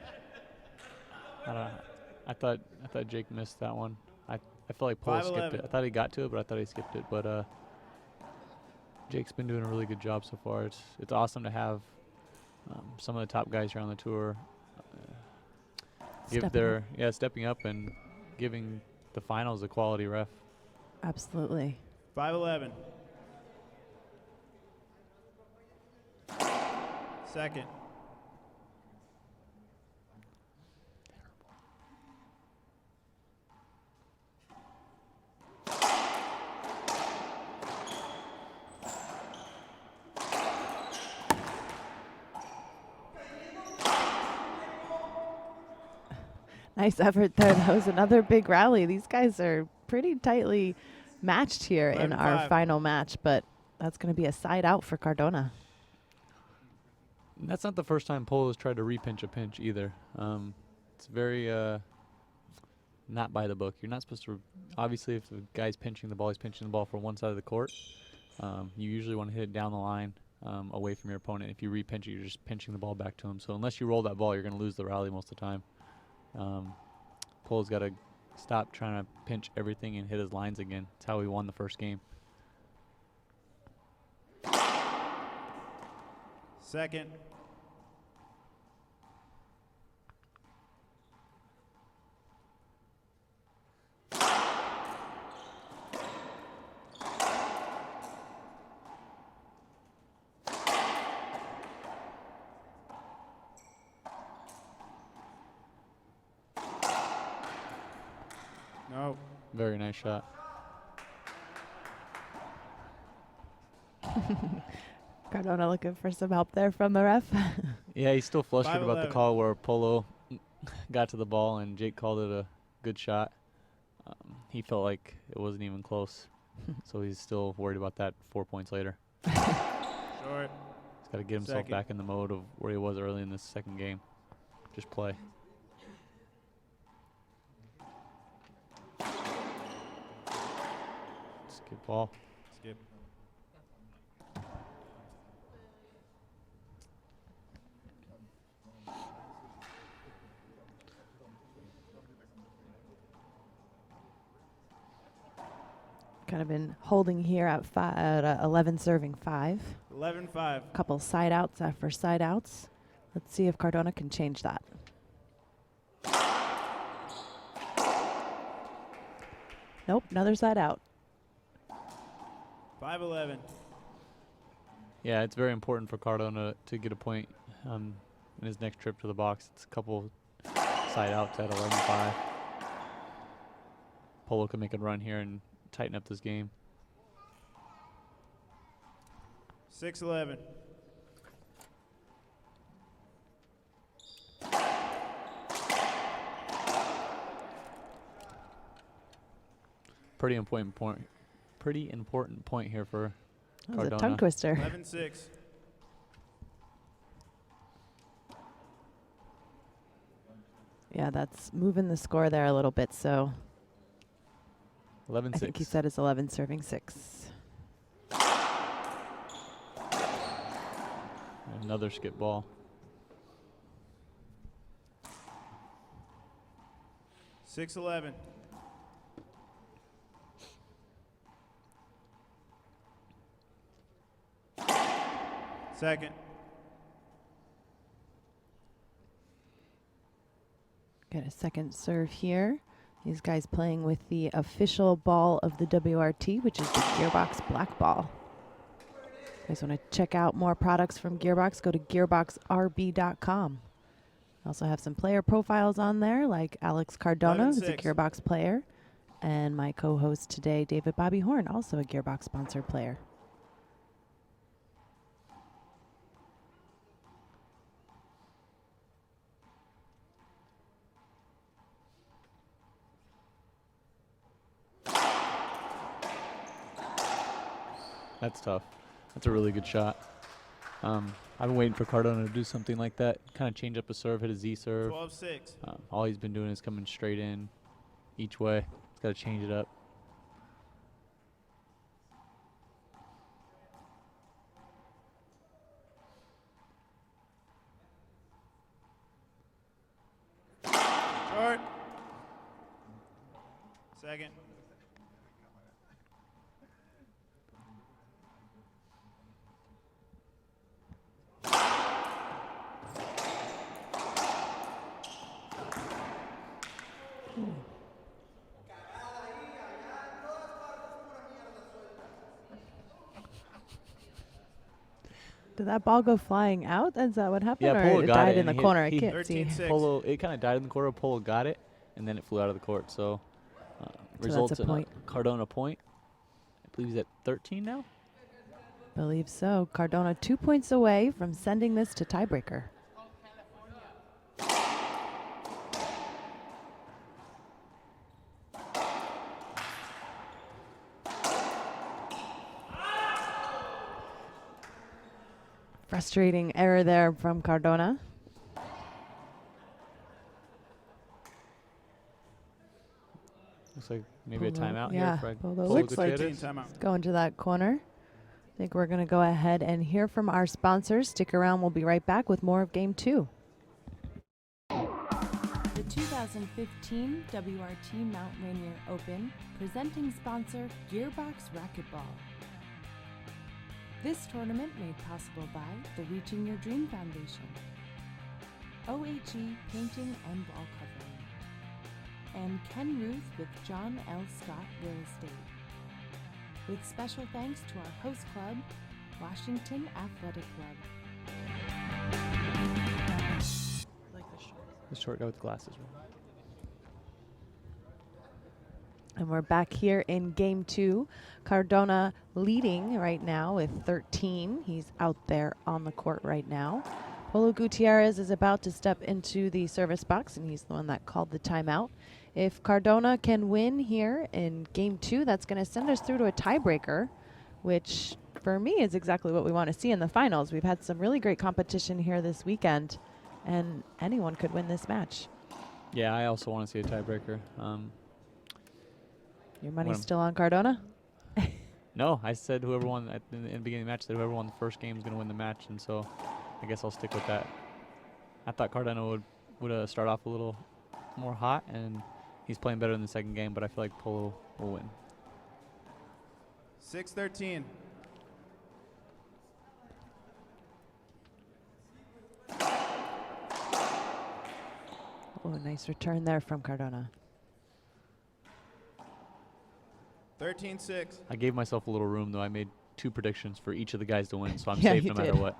I thought Jake missed that one. I felt like Polo skipped it. 5-11. I thought he got to it, but I thought he skipped it. But Jake's been doing a really good job so far. It's awesome to have some of the top guys here on the tour stepping up and giving the finals a quality ref. Absolutely. 5-11. Second. Nice effort there. That was another big rally. These guys are pretty tightly matched here in our 11-5. final match, but that's going to be a side out for Cardona. And that's not the first time Polo's tried to repinch a pinch either. It's very not by the book. You're not supposed to. Obviously, if the guy's pinching the ball, he's pinching the ball from one side of the court. You usually want to hit it down the line away from your opponent. If you repinch it, you're just pinching the ball back to him. So unless you roll that ball, you're going to lose the rally most of the time. Polo's got to stop trying to pinch everything and hit his lines again. That's how he won the first game. Second. No. Very nice shot. Cardona looking for some help there from the ref. Yeah, he's still flustered about the 5-11. call where Polo got to the ball and Jake called it a good shot. He felt like it wasn't even close, so he's still worried about that 4 points later. Short. He's got to get himself Second. back in the mode of where he was early in this second game. Just play. Skip ball. Skip. Kind of been holding here at 11 serving 5. 11-5. Couple side outs after side outs. Let's see if Cardona can change that. Nope, another side out. 5-11. Yeah, it's very important for Cardona to get a point in his next trip to the box. It's a couple side out to at 11-5. Polo can make a run here and tighten up this game. 6-11. Pretty important point here for That was a Cardona. tongue twister. 11-6. Yeah, that's moving the score there a little bit. So 11-6. I think he said it's 11 serving 6. Another skip ball. 6-11. Second. Get a second serve here. These guys playing with the official ball of the WRT, which is the Gearbox Black Ball. You guys want to check out more products from Gearbox, go to gearboxrb.com. Also have some player profiles on there, like Alex Cardona, who's a 11-6. Gearbox player, and my co-host today, David Bobby Horn, also a Gearbox sponsored player. That's tough. That's a really good shot. I've been waiting for Cardona to do something like that. Kind of change up a serve, hit a Z serve. 12-6. All he's been doing is coming straight in each way. He's got to change it up. Short. Second. Did that ball go flying out? Is that what happened? Yeah, or Polo it got died it in the and he- corner? I he- can't see. 13-6. Polo, it kind of died in the corner. Polo got it, and then it flew out of the court. So results a in point. a Cardona point. I believe he's at 13 now. Believe so. Cardona 2 points away from sending this to tiebreaker. Frustrating error there from Cardona. Looks like maybe a Polo, timeout yeah, here. For Polo Polo looks like Gutierrez. Timeout. Going to that corner. I think we're going to go ahead and hear from our sponsors. Stick around. We'll be right back with more of Game 2. The 2015 WRT Mount Rainier Open, presenting sponsor Gearbox Racquetball. This tournament made possible by the Reaching Your Dream Foundation, OHE Painting and Wall Covering, and Ken Ruth with John L. Scott Real Estate. With special thanks to our host club, Washington Athletic Club. The short guy with the glasses. Right? And we're back here in Game 2. Cardona leading right now with 13. He's out there on the court right now. Polo Gutierrez is about to step into the service box, and he's the one that called the timeout. If Cardona can win here in Game 2, that's going to send us through to a tiebreaker, which for me is exactly what we want to see in the finals. We've had some really great competition here this weekend, and anyone could win this match. Yeah, I also want to see a tiebreaker. Your money's Well, still on Cardona? No, I said whoever won in the beginning of the match, said whoever won the first game is going to win the match, and so I guess I'll stick with that. I thought Cardona would start off a little more hot, and he's playing better in the second game, but I feel like Polo will win. 6-13. Oh, nice return there from Cardona. 13-6. I gave myself a little room, though. I made 2 predictions for each of the guys to win, so I'm Yeah, safe you no matter did. what.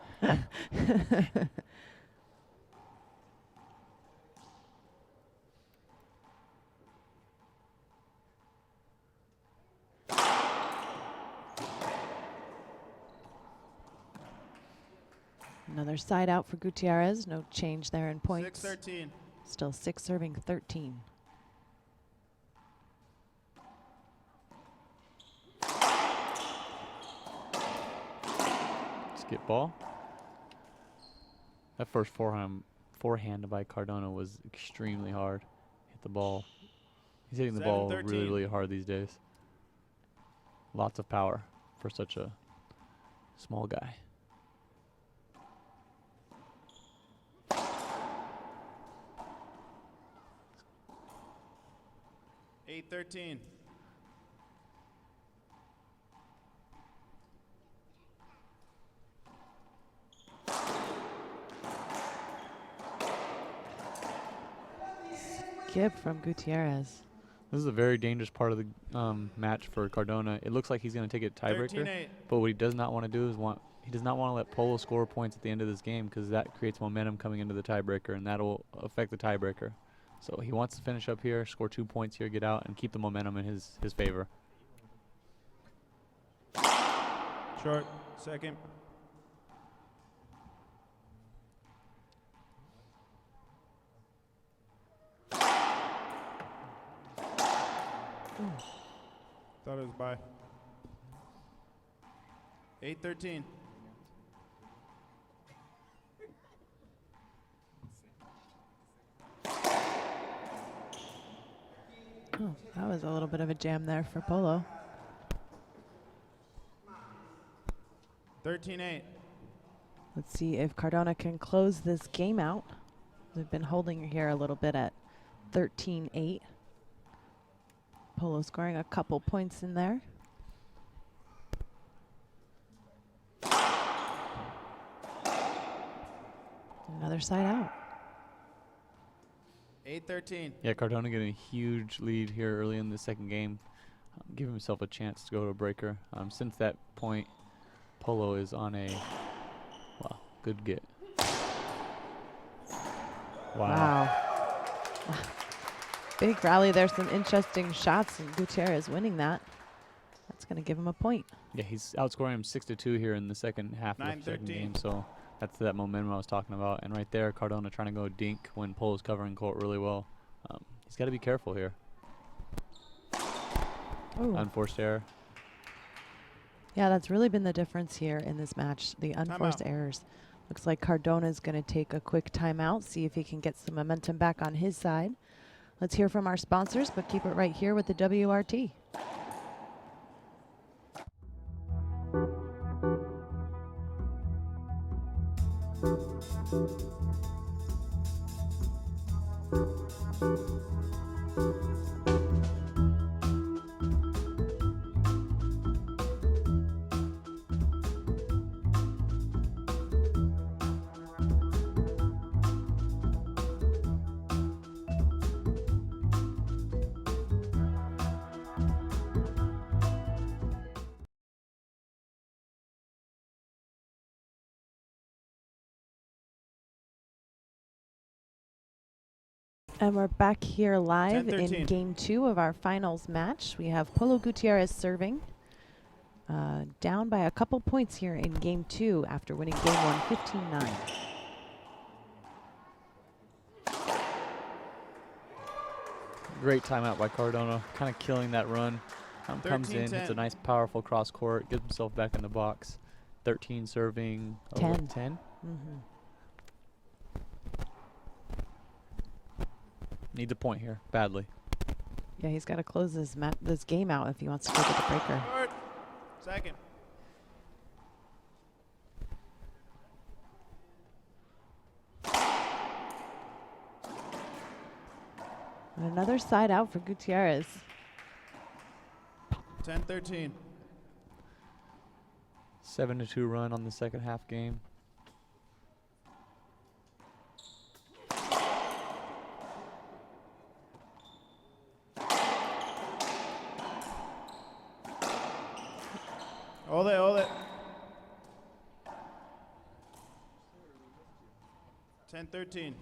Another side out for Gutierrez. No change there in points. 6-13. Still 6 serving 13. Skip ball. That first forehand by Cardona was extremely hard. Hit the ball. He's hitting the ball 7-13. really, really hard these days. Lots of power for such a small guy. Eight 13. Skip from Gutierrez. This is a very dangerous part of the match for Cardona. It looks like he's going to take it tiebreaker, 13-8. but what he does not want to do is he does not want to let Polo score points at the end of this game because that creates momentum coming into the tiebreaker, and that will affect the tiebreaker. So he wants to finish up here, score 2 points here, get out, and keep the momentum in his favor. Short. Second. Thought it was by. 8-13. Oh, that was a little bit of a jam there for Polo. 13-8. Let's see if Cardona can close this game out. They've been holding here a little bit at 13-8. Polo scoring a couple points in there. Another side out. 8-13. Yeah, Cardona getting a huge lead here early in the second game. Give himself a chance to go to a breaker. Since that point, Polo is on a, wow, good get. Wow. Big rally. There's some interesting shots, and Gutierrez winning that. That's going to give him a point. Yeah, he's outscoring him 6-2 here in the second half of the second 9-13. game. So that's that momentum I was talking about. And right there, Cardona trying to go dink when Polo's covering court really well. He's got to be careful here. Ooh. Unforced error. Yeah, that's really been the difference here in this match, the unforced Timeout. errors. Looks like Cardona's going to take a quick timeout, see if he can get some momentum back on his side. Let's hear from our sponsors, but keep it right here with the WRT. And we're back here live 10-13. in game 2 of our finals match. We have Polo Gutierrez serving. Down by a couple points here in game 2 after winning game 1 15-9. Great timeout by Cardona, kind of killing that run. Comes in, hits a 13-10. nice powerful cross court, gets himself back in the box. 13 serving. 10. 10. Mm-hmm. Needs a point here, badly. Yeah, he's got to close this game out if he wants to go to the breaker. Short. Second. And another side out for Gutierrez. 10-13. 7-2 run on the second half game. Hold it. 10-13.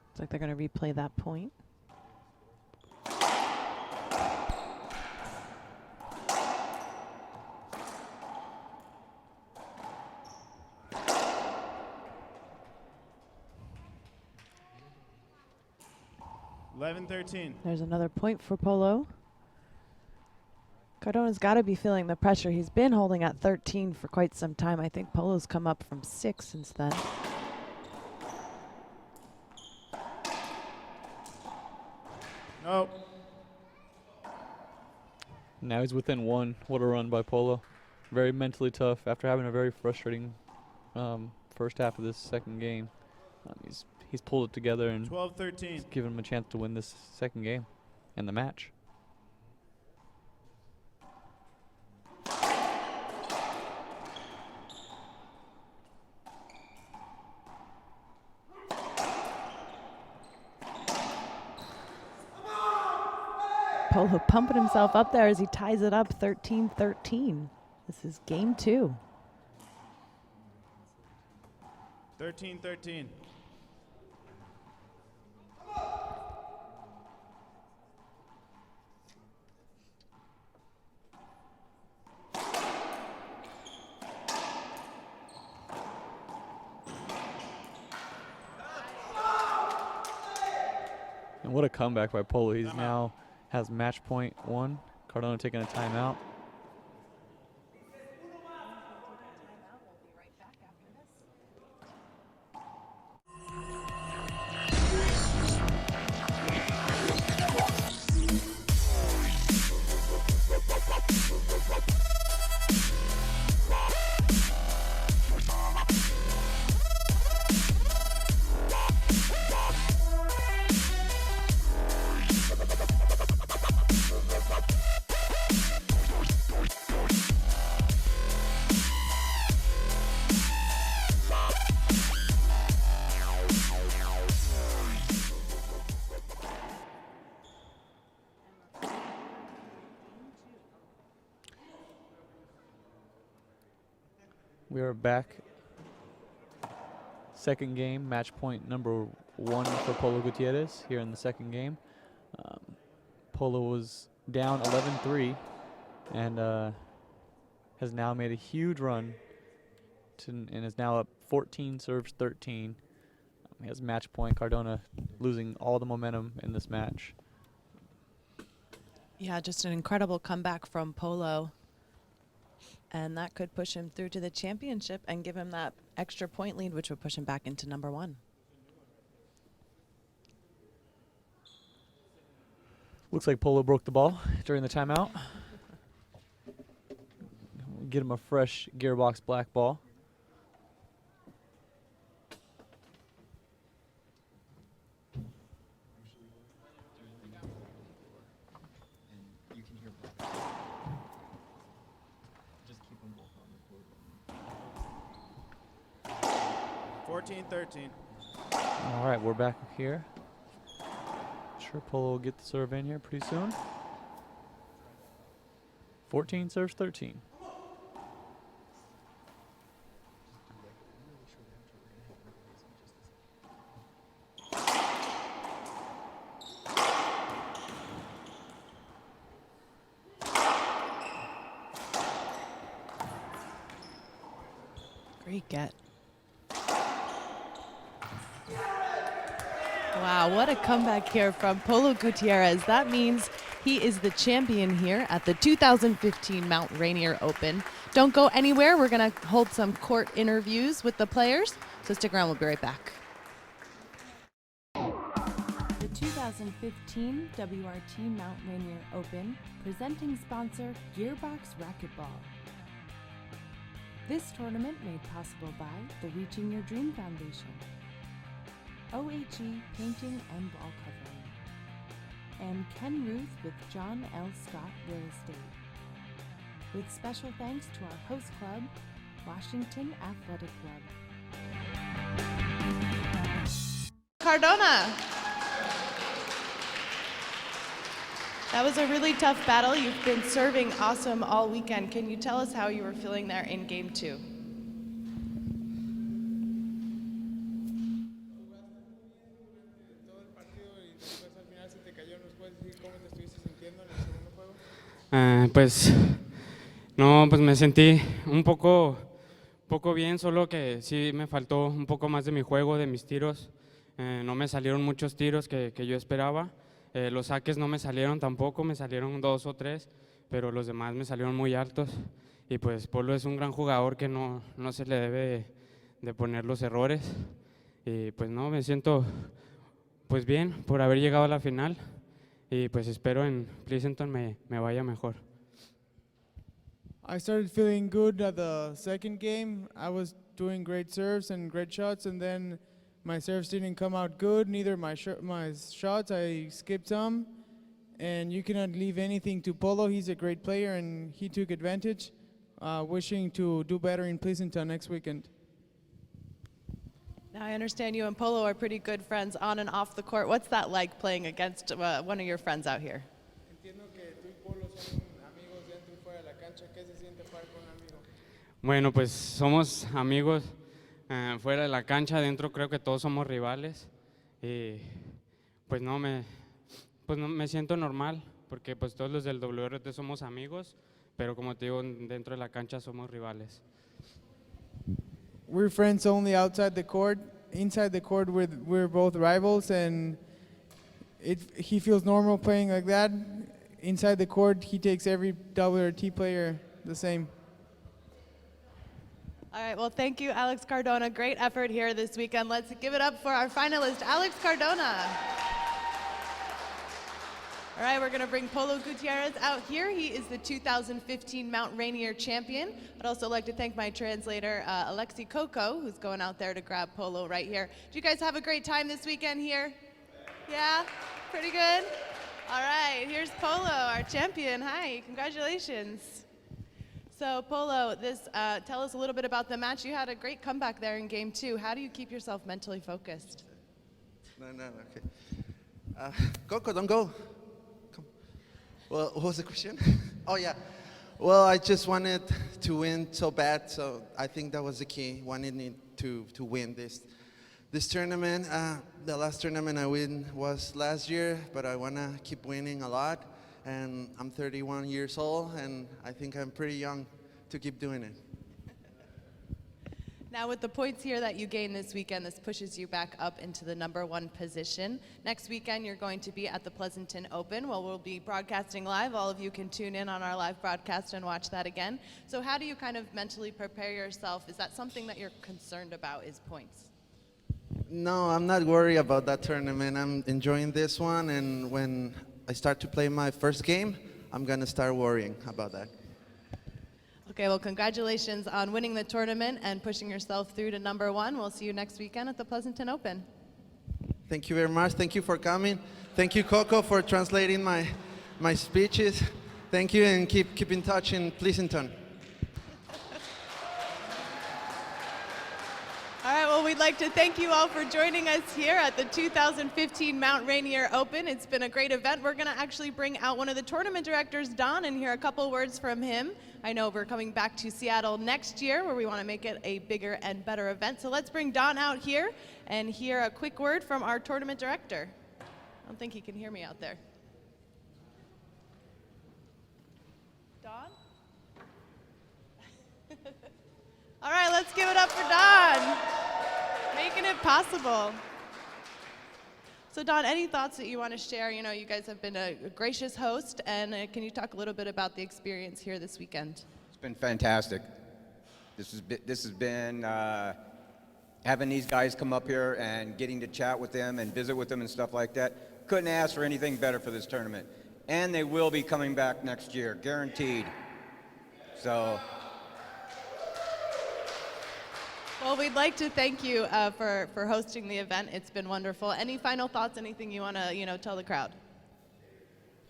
Looks like they're going to replay that point. 11-13. There's another point for Polo. Cardona's got to be feeling the pressure. He's been holding at 13 for quite some time. I think Polo's come up from 6 since then. Nope. Now he's within 1. What a run by Polo. Very mentally tough after having a very frustrating first half of this second game. He's pulled it together and 12-13. given him a chance to win this second game and the match. Polo pumping himself up there as he ties it up 13-13. This is game 2. 13-13. And what a comeback by Polo. He's now has match point 1. Cardona taking a timeout. We are back. Second game, match point number 1 for Polo Gutierrez here in the second game. Polo was down 11-3 and has now made a huge run and is now up 14 serves 13. He has match point. Cardona losing all the momentum in this match. Yeah, just an incredible comeback from Polo. And that could push him through to the championship and give him that extra point lead, which would push him back into number 1. Looks like Polo broke the ball during the timeout. Get him a fresh gearbox black ball. All right, we're back here. Sure, Polo will get the serve in here pretty soon. 14 serves 13. Great get. Wow, what a comeback here from Polo Gutierrez. That means he is the champion here at the 2015 Mount Rainier Open. Don't go anywhere. We're going to hold some court interviews with the players, so stick around. We'll be right back. The 2015 WRT Mount Rainier Open, presenting sponsor Gearbox Racquetball. This tournament made possible by the Reaching Your Dream Foundation, OHE Painting and Wall Covering, and Ken Ruth with John L. Scott Real Estate. With special thanks to our host club, Washington Athletic Club. Cardona. That was a really tough battle. You've been serving awesome all weekend. Can you tell us how you were feeling there in game 2? Pues no, pues me sentí un poco bien, solo que sí me faltó un poco más de mi juego, de mis tiros. No me salieron muchos tiros que yo esperaba, Los saques no me salieron tampoco, me salieron 2 o 3, pero los demás me salieron muy altos. Y pues Polo es un gran jugador que no se le debe de poner los errores. Y pues no, me siento pues bien por haber llegado a la final. Y pues espero en Pleasanton me vaya mejor. I started feeling good at the second game. I was doing great serves and great shots, and then my serves didn't come out good, neither my shots. I skipped some, and you cannot leave anything to Polo. He's a great player, and he took advantage. Wishing to do better in Pleasanton next weekend. Now I understand you and Polo are pretty good friends on and off the court. What's that like playing against one of your friends out here? Bueno, pues somos amigos fuera de la cancha, adentro creo que todos somos rivales. Y pues no me siento normal porque pues todos los del WRT somos amigos, pero como te digo, dentro de la cancha somos rivales. We're friends only outside the court. Inside the court, we're both rivals, and he feels normal playing like that. Inside the court, he takes every WRT player the same. All right, well, thank you, Alex Cardona. Great effort here this weekend. Let's give it up for our finalist, Alex Cardona. All right, we're going to bring Polo Gutierrez out here. He is the 2015 Mount Rainier champion. I'd also like to thank my translator, Alexi Coco, who's going out there to grab Polo right here. Did you guys have a great time this weekend here? Yeah? Pretty good? All right, here's Polo, our champion. Hi, congratulations. So, Polo, tell us a little bit about the match. You had a great comeback there in game 2. How do you keep yourself mentally focused? No, okay. Coco, don't go. Well, what was the question? Oh, yeah. Well, I just wanted to win so bad, so I think that was the key, wanting to win this tournament. The last tournament I win was last year, but I want to keep winning a lot, and I'm 31 years old, and I think I'm pretty young to keep doing it. Now with the points here that you gained this weekend, this pushes you back up into the #1 position. Next weekend, you're going to be at the Pleasanton Open. Well, we'll be broadcasting live. All of you can tune in on our live broadcast and watch that again. So how do you kind of mentally prepare yourself? Is that something that you're concerned about, is points? No, I'm not worried about that tournament. I'm enjoying this one, and when I start to play my first game, I'm going to start worrying about that. Okay, well, congratulations on winning the tournament and pushing yourself through to #1. We'll see you next weekend at the Pleasanton Open. Thank you very much. Thank you for coming. Thank you, Coco, for translating my speeches. Thank you, and keep in touch in Pleasanton. All right, well, we'd like to thank you all for joining us here at the 2015 Mount Rainier Open. It's been a great event. We're going to actually bring out one of the tournament directors, Don, and hear a couple words from him. I know we're coming back to Seattle next year where we want to make it a bigger and better event. So let's bring Don out here and hear a quick word from our tournament director. I don't think he can hear me out there. Don? All right, let's give it up for Don, making it possible. So Don, any thoughts that you want to share? You know, you guys have been a gracious host, and can you talk a little bit about the experience here this weekend? It's been fantastic. This has been having these guys come up here and getting to chat with them and visit with them and stuff like that. Couldn't ask for anything better for this tournament. And they will be coming back next year, guaranteed. So. Well, we'd like to thank you for hosting the event. It's been wonderful. Any final thoughts? Anything you want to, tell the crowd?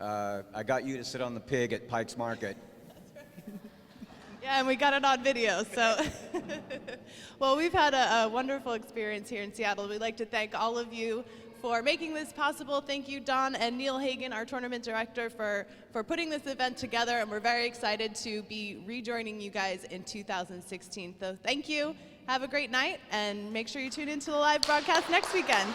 I got you to sit on the pig at Pike's Market. That's right. Yeah, and we got it on video. So, well, we've had a wonderful experience here in Seattle. We'd like to thank all of you for making this possible. Thank you, Don and Neil Hagan, our tournament director, for putting this event together. And we're very excited to be rejoining you guys in 2016. So thank you. Have a great night, and make sure you tune into the live broadcast next weekend.